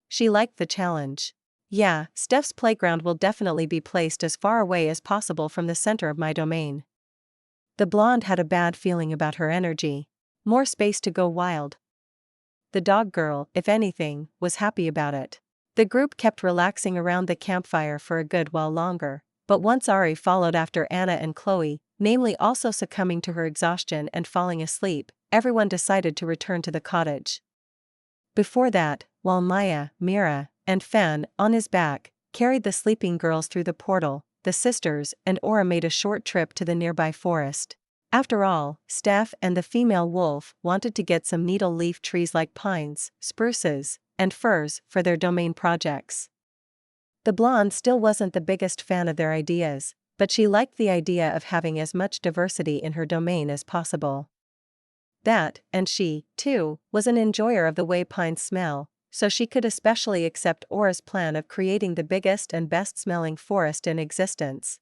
She liked the challenge. Yeah, Steph's playground will definitely be placed as far away as possible from the center of my domain. The blonde had a bad feeling about her energy. More space to go wild. The dog girl, if anything, was happy about it. The group kept relaxing around the campfire for a good while longer, but once Ari followed after Anna and Chloe, namely also succumbing to her exhaustion and falling asleep, everyone decided to return to the cottage. Before that, while Maya, Mira, and Fan, on his back, carried the sleeping girls through the portal, the sisters and Aura made a short trip to the nearby forest. After all, Steph and the female wolf wanted to get some needle leaf trees like pines, spruces, and firs for their domain projects. The blonde still wasn't the biggest fan of their ideas, but she liked the idea of having as much diversity in her domain as possible. That, and she, too, was an enjoyer of the way pines smell, so she could especially accept Aura's plan of creating the biggest and best-smelling forest in existence.